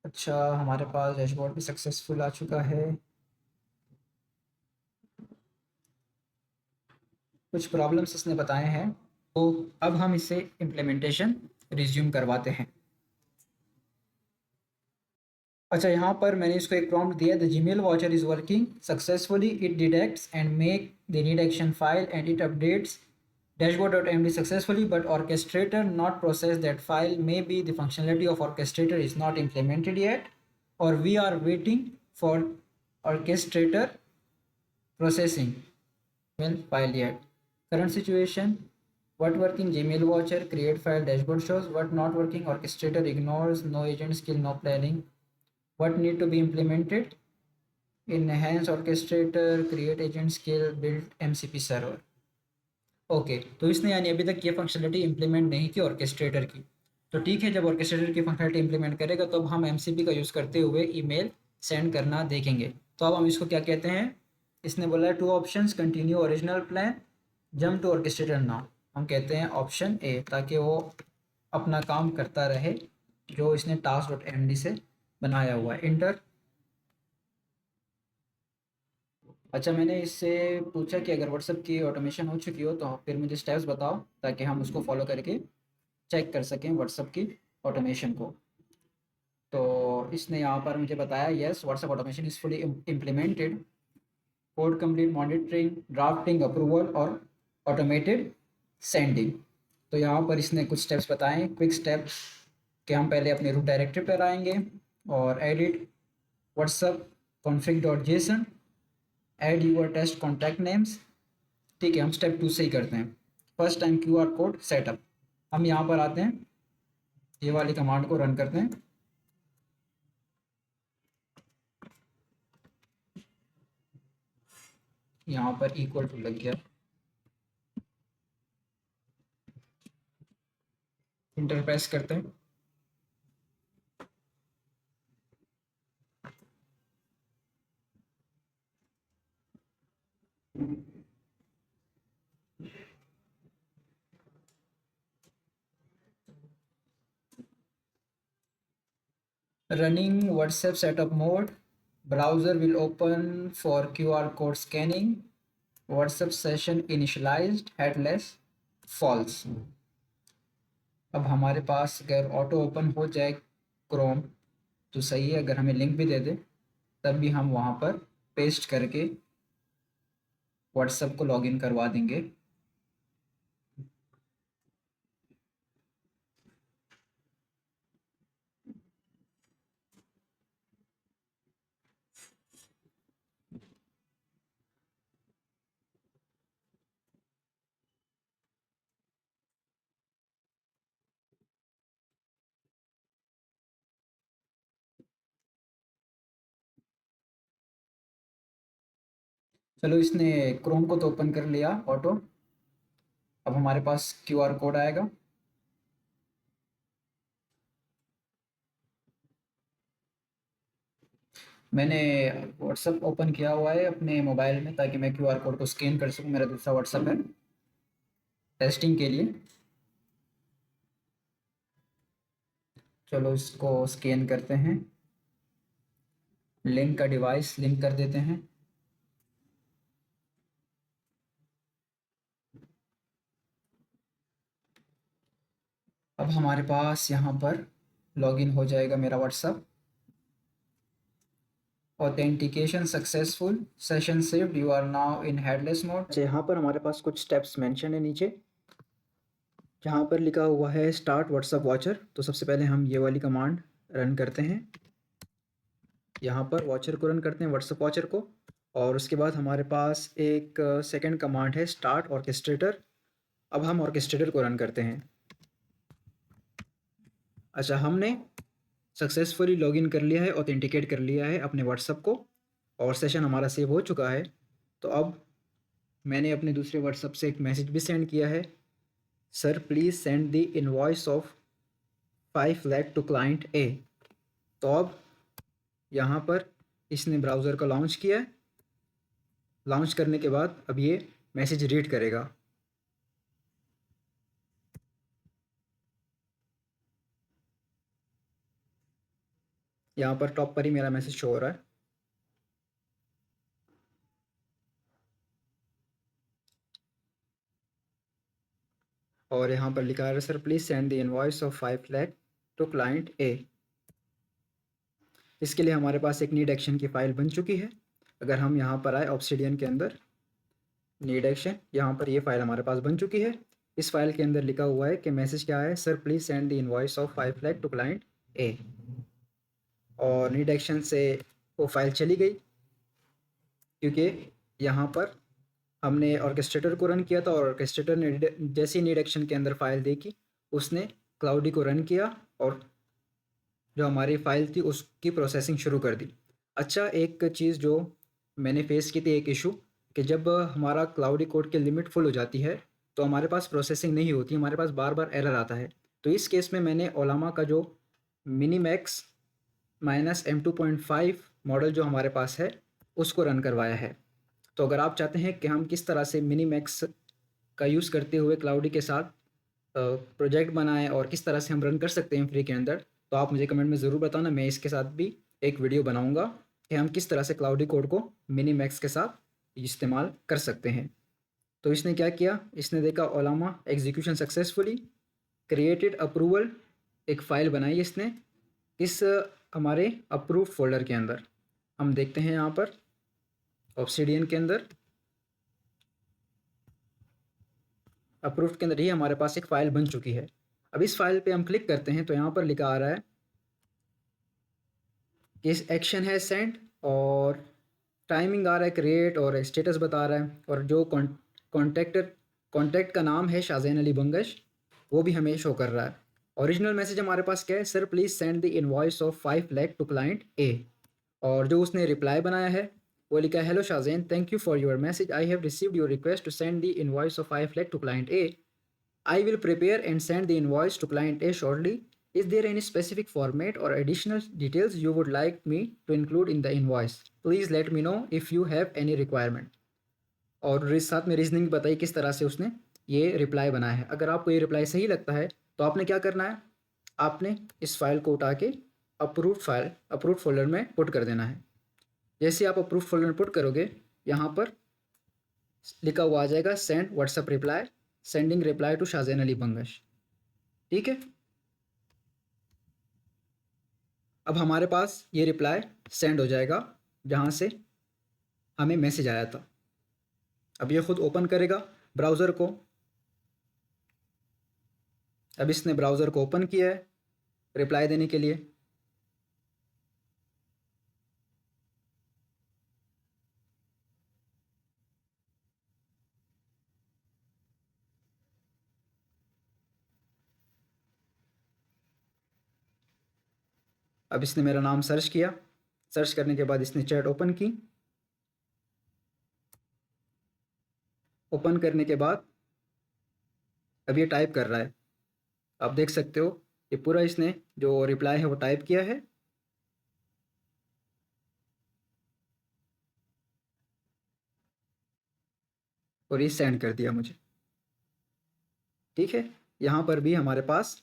अच्छा, हमारे पास डैशबोर्ड भी सक्सेसफुल आ चुका है। कुछ प्रॉब्लम्स इसने बताए हैं, तो अब हम इसे इम्प्लीमेंटेशन रिज्यूम करवाते हैं। अच्छा, यहाँ पर मैंने इसको एक प्रॉम्प्ट दिया, the Gmail watcher is working successfully, it detects and make the need action file and it updates dashboard.md successfully, but orchestrator not process that file, maybe the functionality of orchestrator is not implemented yet, or we are waiting for orchestrator processing well file yet. Current situation, What working Gmail watcher, create file, dashboard shows. What not working orchestrator ignores, no agent skill, no planning. What need to be implemented? Enhance orchestrator, create agent skill, build MCP server. Okay, तो इसने यानी अभी तक ये functionality implement नहीं की orchestrator की। तो ठीक है, जब ऑर्केस्ट्रेटर की फंक्शनलिटी इंप्लीमेंट करेगा तो अब हम एमसीपी का यूज़ करते हुए ईमेल सेंड करना देखेंगे। तो अब हम इसको क्या कहते हैं, इसने बोला है 2 options, continue original plan, jump to orchestrator now. हम कहते हैं ऑप्शन ए, ताकि वो अपना काम करता रहे जो इसने task.md से बनाया हुआ है। इंटर। अच्छा, मैंने इससे पूछा कि अगर व्हाट्सएप की ऑटोमेशन हो चुकी हो तो फिर मुझे स्टेप्स बताओ ताकि हम उसको फॉलो करके चेक कर सकें व्हाट्सएप की ऑटोमेशन को। तो इसने यहाँ पर मुझे बताया yes, WhatsApp automation is fully implemented, code complete, monitoring, drafting, approval और ऑटोमेटेड सेंडिंग। तो यहाँ पर इसने कुछ स्टेप्स बताएं, क्विक स्टेप्स, कि हम पहले अपने रूट डायरेक्टरी पर आएंगे और edit WhatsApp config.json, add your test contact names. ठीक है, हम स्टेप 2 से ही करते हैं। First time QR code setup. हम यहाँ पर आते हैं, ये वाली कमांड को रन करते हैं। यहाँ पर इक्वल टू लग गया, इंटर प्रेस करते हैं। Running WhatsApp setup mode. Browser will open for QR code scanning. WhatsApp session initialized, headless, false. अब हमारे पास अगर ऑटो ओपन हो जाए क्रोम तो सही है, अगर हमें लिंक भी दे दे तब भी हम वहाँ पर पेस्ट करके व्हाट्सएप को लॉगिन करवा देंगे। चलो, इसने क्रोम को तो ओपन कर लिया ऑटो। अब हमारे पास क्यूआर कोड आएगा। मैंने व्हाट्सएप ओपन किया हुआ है अपने मोबाइल में ताकि मैं क्यूआर कोड को स्कैन कर सकूं। मेरा दूसरा व्हाट्सएप है टेस्टिंग के लिए। चलो, इसको स्कैन करते हैं, लिंक का डिवाइस लिंक कर देते हैं। अब हमारे पास यहाँ पर लॉगिन हो जाएगा मेरा WhatsApp. Authentication successful, session saved, you are now in headless mode. अच्छा, यहाँ पर हमारे पास कुछ स्टेप्स मेंशन है नीचे, जहाँ पर लिखा हुआ है स्टार्ट व्हाट्सएप वॉचर। तो सबसे पहले हम ये वाली कमांड रन करते हैं, यहाँ पर वॉचर को रन करते हैं, व्हाट्सएप वॉचर को। और उसके बाद हमारे पास एक सेकंड कमांड है स्टार्ट ऑर्केस्ट्रेटर। अब हम ऑर्केस्ट्रेटर को रन करते हैं। अच्छा, हमने सक्सेसफुली लॉगिन कर लिया है, ऑथेंटिकेट कर लिया है अपने व्हाट्सएप को और सेशन हमारा सेव हो चुका है। तो अब मैंने अपने दूसरे व्हाट्सएप से एक मैसेज भी सेंड किया है, sir please send the invoice of 5 lakh to client A. तो अब यहाँ पर इसने ब्राउज़र को लॉन्च किया है। लॉन्च करने के बाद अब ये मैसेज रीड करेगा। यहाँ पर टॉप पर ही मेरा मैसेज शो हो रहा है। और यहाँ पर लिखा है sir please send the invoice of 5 lakh to client A. इसके लिए हमारे पास एक नीड एक्शन की फ़ाइल बन चुकी है। अगर हम यहाँ पर आए ऑब्सिडियन के अंदर, नीड एक्शन, यहाँ पर ये फ़ाइल हमारे पास बन चुकी है। इस फाइल के अंदर लिखा हुआ है कि मैसेज क्या है, sir please send the invoice of 5 lakh to client A. और नीड एक्शन से वो फाइल चली गई, क्योंकि यहाँ पर हमने ऑर्केस्ट्रेटर को रन किया था और ऑर्केस्ट्रेटर ने जैसे ही नीड एक्शन के अंदर फाइल देखी, उसने क्लाउडी को रन किया और जो हमारी फ़ाइल थी उसकी प्रोसेसिंग शुरू कर दी। अच्छा, एक चीज़ जो मैंने फ़ेस की थी, एक इशू, कि जब हमारा क्लाउडी कोड की लिमिट फुल हो जाती है तो हमारे पास प्रोसेसिंग नहीं होती, हमारे पास बार-बार एरर आता है। तो इस केस में मैंने ओलामा का जो मिनीमैक्स -M2.5 मॉडल जो हमारे पास है, उसको रन करवाया है। तो अगर आप चाहते हैं कि हम किस तरह से मिनीमैक्स का यूज़ करते हुए क्लाउडी के साथ प्रोजेक्ट बनाएँ और किस तरह से हम रन कर सकते हैं फ्री के अंदर, तो आप मुझे कमेंट में ज़रूर बताना। मैं इसके साथ भी एक वीडियो बनाऊँगा कि हम किस तरह से क्लाउडी कोड को मिनीमैक्स के साथ इस्तेमाल कर सकते हैं। तो इसने क्या किया, इसने देखा ओलामा एग्जीक्यूशन सक्सेसफुली, क्रिएटेड अप्रूवल, एक फ़ाइल बनाई इसने इस हमारे अप्रूव्ड फ़ोल्डर के अंदर। हम देखते हैं यहाँ पर ऑब्सिडियन के अंदर, अप्रूव्ड के अंदर ही हमारे पास एक फ़ाइल बन चुकी है। अब इस फ़ाइल पे हम क्लिक करते हैं तो यहाँ पर लिखा आ रहा है कि इस एक्शन है सेंड, और टाइमिंग आ रहा है क्रिएट, और स्टेटस बता रहा है, और जो कॉन्टैक्ट का नाम है शाहज़ैन अली बंगश, वो भी हमें शो कर रहा है। ओरिजिनल मैसेज हमारे पास क्या है, sir please send the invoice of 5 lakh to client A. और जो उसने रिप्लाई बनाया है वो लिखा है, hello Shahzain, thank you for your message, I have received your request to send the invoice of 5 lakh to client A. I will prepare and send the invoice to client A shortly. Is there any specific format or additional details you would like me to include in the invoice? Please let me know if you have any requirement. और साथ में reasoning बताई किस तरह से उसने ये reply बनाया है। अगर आपको ये रिप्लाई सही लगता है तो आपने क्या करना है, आपने इस फाइल को उठा के अप्रूव्ड फोल्डर में पुट कर देना है। जैसे आप अप्रूव्ड फोल्डर में पुट करोगे, यहाँ पर लिखा हुआ आ जाएगा send WhatsApp reply, sending reply to Shahzain Ali Bangash. ठीक है, अब हमारे पास ये रिप्लाई सेंड हो जाएगा जहाँ से हमें मैसेज आया था। अब ये खुद ओपन करेगा ब्राउज़र को। अब इसने ब्राउज़र को ओपन किया है रिप्लाई देने के लिए। अब इसने मेरा नाम सर्च किया, सर्च करने के बाद इसने चैट ओपन की। ओपन करने के बाद अब ये टाइप कर रहा है, आप देख सकते हो ये पूरा इसने जो रिप्लाई है वो टाइप किया है। और ये सेंड कर दिया मुझे। ठीक है, यहाँ पर भी हमारे पास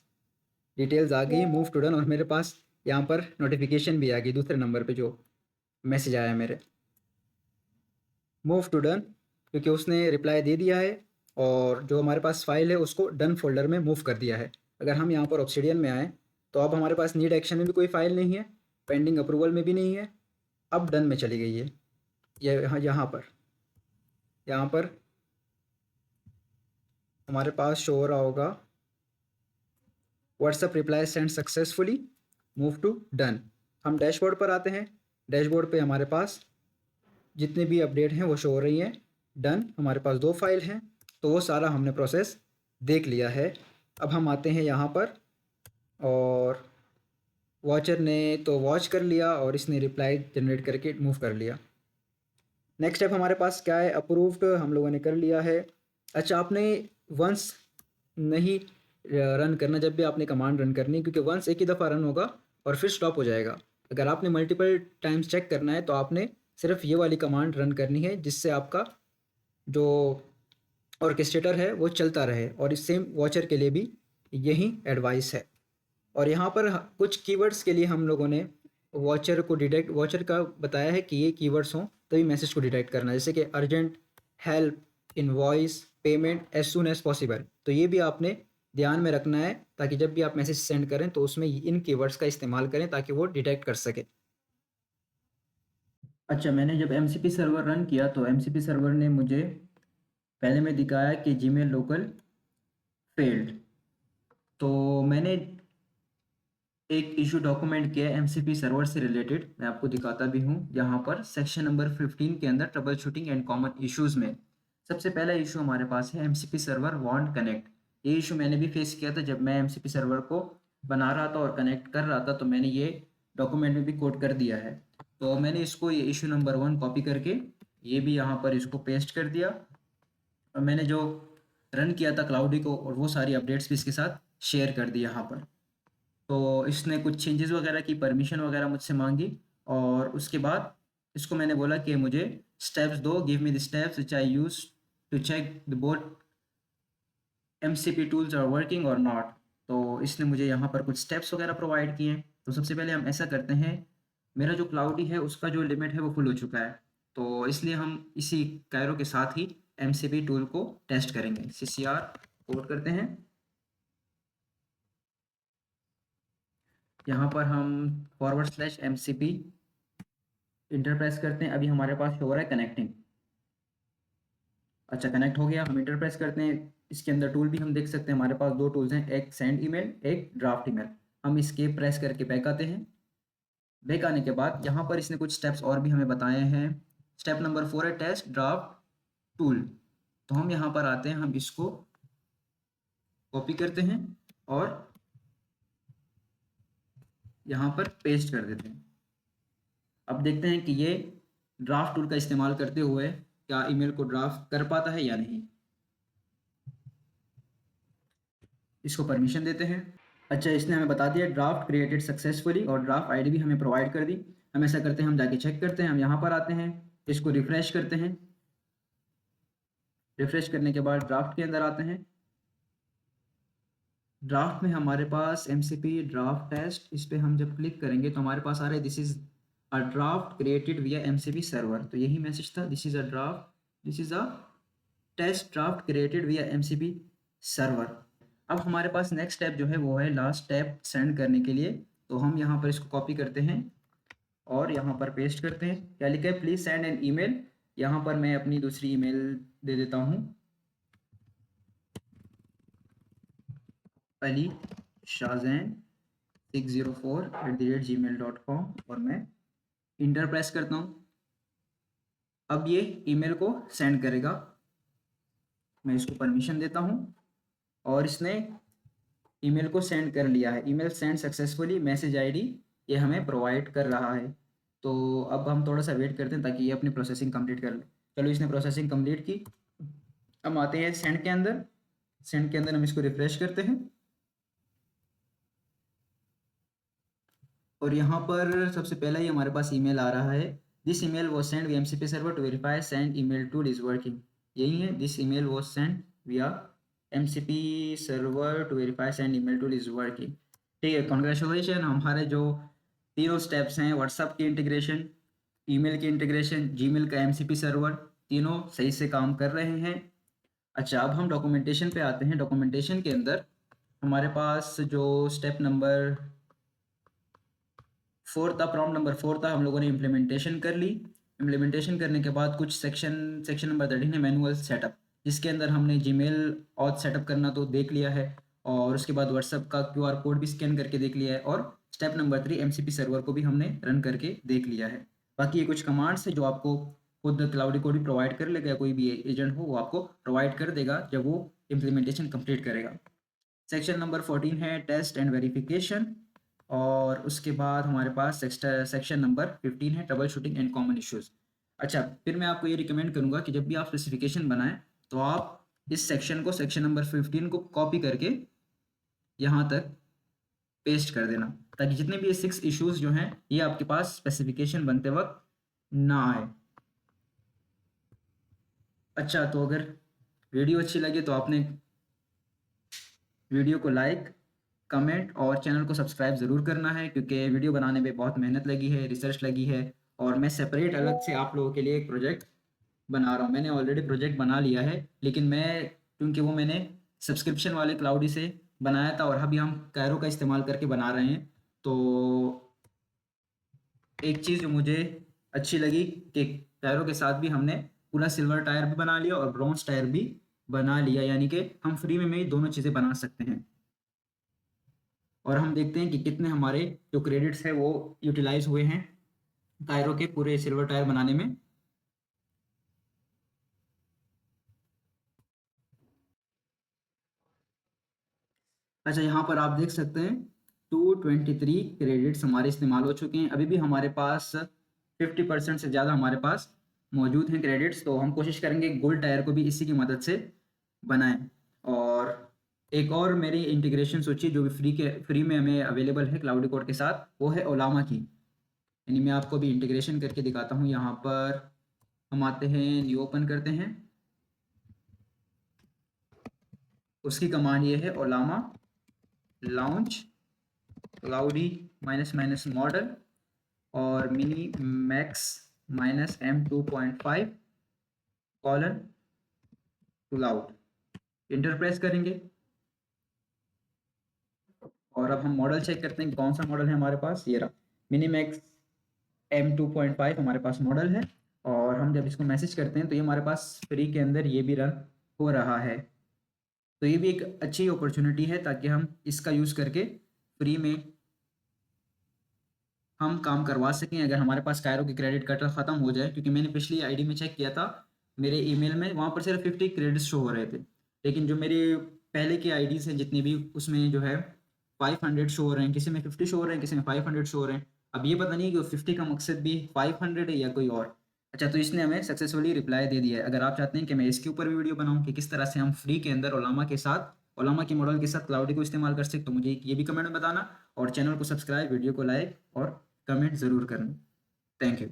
डिटेल्स आ गई, मूव टू डन, और मेरे पास यहाँ पर नोटिफिकेशन भी आ गई दूसरे नंबर पे जो मैसेज आया मेरे, मूव टू डन, क्योंकि उसने रिप्लाई दे दिया है और जो हमारे पास फाइल है उसको डन फोल्डर में मूव कर दिया है। अगर हम यहाँ पर ऑब्सिडियन में आएँ तो अब हमारे पास नीड एक्शन में भी कोई फाइल नहीं है, पेंडिंग अप्रूवल में भी नहीं है, अब डन में चली गई है। ये यहाँ पर हमारे पास शो हो रहा होगा WhatsApp reply send successfully, move to done. हम डैशबोर्ड पर आते हैं, डैशबोर्ड पे हमारे पास जितने भी अपडेट हैं वो शो हो रही हैं। डन, हमारे पास 2 फाइल हैं तो वो सारा हमने प्रोसेस देख लिया है। अब हम आते हैं यहाँ पर, और वॉचर ने तो वॉच कर लिया और इसने रिप्लाई जनरेट करके मूव कर लिया। नेक्स्ट स्टेप हमारे पास क्या है, अप्रूव्ड हम लोगों ने कर लिया है। अच्छा, आपने वंस नहीं रन करना जब भी आपने कमांड रन करनी, क्योंकि वंस एक ही दफ़ा रन होगा और फिर स्टॉप हो जाएगा। अगर आपने मल्टीपल टाइम्स चेक करना है तो आपने सिर्फ ये वाली कमांड रन करनी है जिससे आपका जो ऑर्केस्ट्रेटर है वो चलता रहे, और इस सेम वॉचर के लिए भी यही एडवाइस है। और यहाँ पर कुछ कीवर्ड्स के लिए हम लोगों ने वॉचर का बताया है कि ये कीवर्ड्स हों तभी मैसेज को डिटेक्ट करना, जैसे कि urgent, help, invoice, payment, as soon as possible. तो ये भी आपने ध्यान में रखना है ताकि जब भी आप मैसेज सेंड करें तो उसमें इन कीवर्ड्स का इस्तेमाल करें ताकि वो डिटेक्ट कर सके। अच्छा, मैंने जब एमसीपी सर्वर रन किया तो एमसीपी सर्वर ने मुझे पहले में दिखाया कि जीमेल लोकल फेल्ड। तो मैंने एक इशू डॉक्यूमेंट किया है एमसीपी सर्वर से रिलेटेड, मैं आपको दिखाता भी हूँ। यहाँ पर सेक्शन नंबर 15 के अंदर trouble shooting and common issues में सबसे पहला इशू हमारे पास है एमसीपी सर्वर वांट कनेक्ट। ये इशू मैंने भी फेस किया था जब मैं एमसीपी सर्वर को बना रहा था और कनेक्ट कर रहा था, तो मैंने ये डॉक्यूमेंट में भी कोड कर दिया है। तो मैंने इसको ये इशू नंबर 1 कॉपी करके ये भी यहाँ पर इसको पेस्ट कर दिया, और मैंने जो रन किया था क्लाउडी को और वो सारी अपडेट्स भी इसके साथ शेयर कर दी यहाँ पर। तो इसने कुछ चेंजेस वगैरह की परमिशन वगैरह मुझसे मांगी, और उसके बाद इसको मैंने बोला कि मुझे स्टेप्स दो, give me the steps which I use to check the both MCP tools are working और नॉट। तो इसने मुझे यहाँ पर कुछ स्टेप्स वगैरह प्रोवाइड किए हैं। तो सबसे पहले हम ऐसा करते हैं, मेरा जो क्लाउडी है उसका जो लिमिट है वो फुल हो चुका है, तो इसलिए हम इसी कायरो के साथ ही एमसीपी टूल को टेस्ट करेंगे। CCR कोड करते हैं, यहाँ पर हम /MCP इंटर प्रेस करते हैं। अभी हमारे पास हो रहा है कनेक्टिंग। अच्छा, कनेक्ट हो गया। हम इंटर प्रेस करते हैं। इसके अंदर टूल भी हम देख सकते हैं, हमारे पास दो टूल्स हैं, एक सेंड ईमेल, एक ड्राफ्ट ईमेल। हम इसके प्रेस करके बैक आते हैं। बैक आने के बाद यहाँ पर इसने कुछ स्टेप्स और भी हमें बताए हैं। स्टेप नंबर 4 है टेस्ट ड्राफ्ट टूल। तो हम यहाँ पर आते हैं, हम इसको कॉपी करते हैं और यहाँ पर पेस्ट कर देते हैं। अब देखते हैं कि ये ड्राफ्ट टूल का इस्तेमाल करते हुए क्या ईमेल को ड्राफ्ट कर पाता है या नहीं। इसको परमिशन देते हैं। अच्छा, इसने हमें बता दिया ड्राफ्ट क्रिएटेड सक्सेसफुली, और ड्राफ्ट आईडी भी हमें प्रोवाइड कर दी। हम ऐसा करते हैं, हम जाके चेक करते हैं। हम यहाँ पर आते हैं, इसको रिफ्रेश करते हैं। रिफ्रेश करने के बाद ड्राफ्ट के अंदर आते हैं। ड्राफ्ट में हमारे पास एमसीपी ड्राफ्ट टेस्ट, इस पे हम जब क्लिक करेंगे तो हमारे पास आ रहा है this is a draft created via MCP server. तो यही मैसेज था, this is a draft, this is a test draft created via MCP server. अब हमारे पास नेक्स्ट स्टेप जो है वो है लास्ट स्टेप सेंड करने के लिए। तो हम यहाँ पर इसको कॉपी करते हैं और यहाँ पर पेस्ट करते हैं। क्या लिखा है, प्लीज सेंड एन ईमेल। यहाँ पर मैं अपनी दूसरी ईमेल दे देता हूँ, अली शाहजैन 604@gmail.com, और मैं इंटर प्रेस करता हूँ। अब ये ईमेल को सेंड करेगा। मैं इसको परमिशन देता हूँ और इसने ईमेल को सेंड कर लिया है। Email send successfully, message ID ये हमें प्रोवाइड कर रहा है। तो अब हम थोड़ा सा वेट करते हैं ताकि ये अपनी प्रोसेसिंग कंप्लीट कर ले। चलो, इसने प्रोसेसिंग कंप्लीट की। हम आते हैं सेंड के अंदर। सेंड के अंदर हम इसको रिफ्रेश करते हैं और यहाँ पर सबसे पहला ही हमारे पास ईमेल आ रहा है, this email was send via MCP server to verify send email tool is working. यही है, this email was send via MCP server to verify send email tool is working. ठीक है, कॉन्ग्रेचुलेशन। हमारे जो तीनों स्टेप्स हैं, व्हाट्सएप की integration, email की इंटीग्रेशन, जीमेल का एमसीपी सर्वर, तीनों सही से काम कर रहे हैं। अच्छा, अब हम डॉक्यूमेंटेशन पे आते हैं। डॉक्यूमेंटेशन के अंदर हमारे पास जो स्टेप नंबर 4 था, प्रॉम्प्ट नंबर 4 था, हम लोगों ने इम्प्लीमेंटेशन कर ली। इम्प्लीमेंटेशन करने के बाद कुछ सेक्शन नंबर 13 है मैनुअल सेटअप, जिसके अंदर हमने जीमेल ऑथ सेटअप करना तो देख लिया है, और उसके बाद व्हाट्सएप का क्यूआर कोड भी स्कैन करके देख लिया है, और स्टेप नंबर 3 एमसीपी सर्वर को भी हमने रन करके देख लिया है। बाकी ये कुछ कमांड्स है जो आपको खुद क्लाउडी कोड भी प्रोवाइड कर लेगा, कोई भी एजेंट हो वो आपको प्रोवाइड कर देगा जब वो इम्प्लीमेंटेशन कंप्लीट करेगा। सेक्शन नंबर 14 है टेस्ट एंड वेरिफिकेशन, और उसके बाद हमारे पास सेक्शन नंबर 15 है trouble shooting and common issues. अच्छा, फिर मैं आपको ये रिकमेंड करूंगा कि जब भी आप स्पेसिफिकेशन बनाएं तो आप इस सेक्शन को, सेक्शन नंबर 15 को कॉपी करके यहाँ तक पेस्ट कर देना, ताकि जितने भी ये 6 इश्यूज जो हैं ये आपके पास स्पेसिफिकेशन बनते वक्त ना आए। अच्छा, तो अगर वीडियो अच्छी लगे तो आपने वीडियो को लाइक, कमेंट और चैनल को सब्सक्राइब ज़रूर करना है, क्योंकि वीडियो बनाने में बहुत मेहनत लगी है, रिसर्च लगी है, और मैं सेपरेट अलग से आप लोगों के लिए एक प्रोजेक्ट बना रहा हूँ। मैंने ऑलरेडी प्रोजेक्ट बना लिया है, लेकिन क्योंकि वो मैंने सब्सक्रिप्शन वाले क्लाउडी से बनाया था और अभी हम कायरो का इस्तेमाल करके बना रहे हैं। तो एक चीज़ जो मुझे अच्छी लगी कि टायरों के साथ भी हमने पूरा सिल्वर टायर भी बना लिया और ब्रॉन्ज टायर भी बना लिया, यानी कि हम फ्री में ही दोनों चीज़ें बना सकते हैं। और हम देखते हैं कि कितने हमारे जो क्रेडिट्स है वो यूटिलाइज हुए हैं टायरों के पूरे सिल्वर टायर बनाने में। अच्छा, यहाँ पर आप देख सकते हैं 223 क्रेडिट्स हमारे इस्तेमाल हो चुके हैं। अभी भी हमारे पास 50% से ज़्यादा हमारे पास मौजूद हैं क्रेडिट्स, तो हम कोशिश करेंगे गोल्ड टायर को भी इसी की मदद से बनाएं। और एक और मेरी इंटीग्रेशन सोची जो भी फ्री में हमें अवेलेबल है क्लाउडी कोड के साथ, वो है ओलामा की। यानी मैं आपको भी इंटीग्रेशन करके दिखाता हूँ। यहाँ पर हम आते हैं, न्यू ओपन करते हैं, उसकी कमांड ये है Ollama launch Claude minus minus model और MiniMax minus M2.5 colon cloud. Enter press करेंगे और अब हम मॉडल चेक करते हैं कौन सा मॉडल है हमारे पास। ये रहा मिनी मैक्स M2.5 हमारे पास मॉडल है। और हम जब इसको मैसेज करते हैं तो ये हमारे पास फ्री के अंदर ये भी रन हो रहा है। तो ये भी एक अच्छी अपॉर्चुनिटी है ताकि हम इसका यूज़ करके फ्री में हम काम करवा सकें अगर हमारे पास कायरो की क्रेडिट कार्ड ख़त्म हो जाए। क्योंकि मैंने पिछली आईडी में चेक किया था, मेरे ईमेल में वहाँ पर सिर्फ 50 क्रेडिट्स शो हो रहे थे, लेकिन जो मेरी पहले की आईडीज़ हैं जितनी भी, उसमें जो है 500 शो हो रहे हैं, किसी में 50 शो हो रहे हैं, किसी में 500 शो हो रहे हैं। अब ये पता नहीं कि 50 का मकसद भी 500 है या कोई और। अच्छा, तो इसने हमें सक्सेसफुली रिप्लाई दे दिया है। अगर आप चाहते हैं कि मैं इसके ऊपर भी वीडियो बनाऊं कि किस तरह से हम फ्री के अंदर ओलामा के साथ, ओलामा के मॉडल के साथ क्लाउडी को इस्तेमाल कर सकते, तो मुझे ये भी कमेंट में बताना। और चैनल को सब्सक्राइब, वीडियो को लाइक और कमेंट ज़रूर करना। Thank you.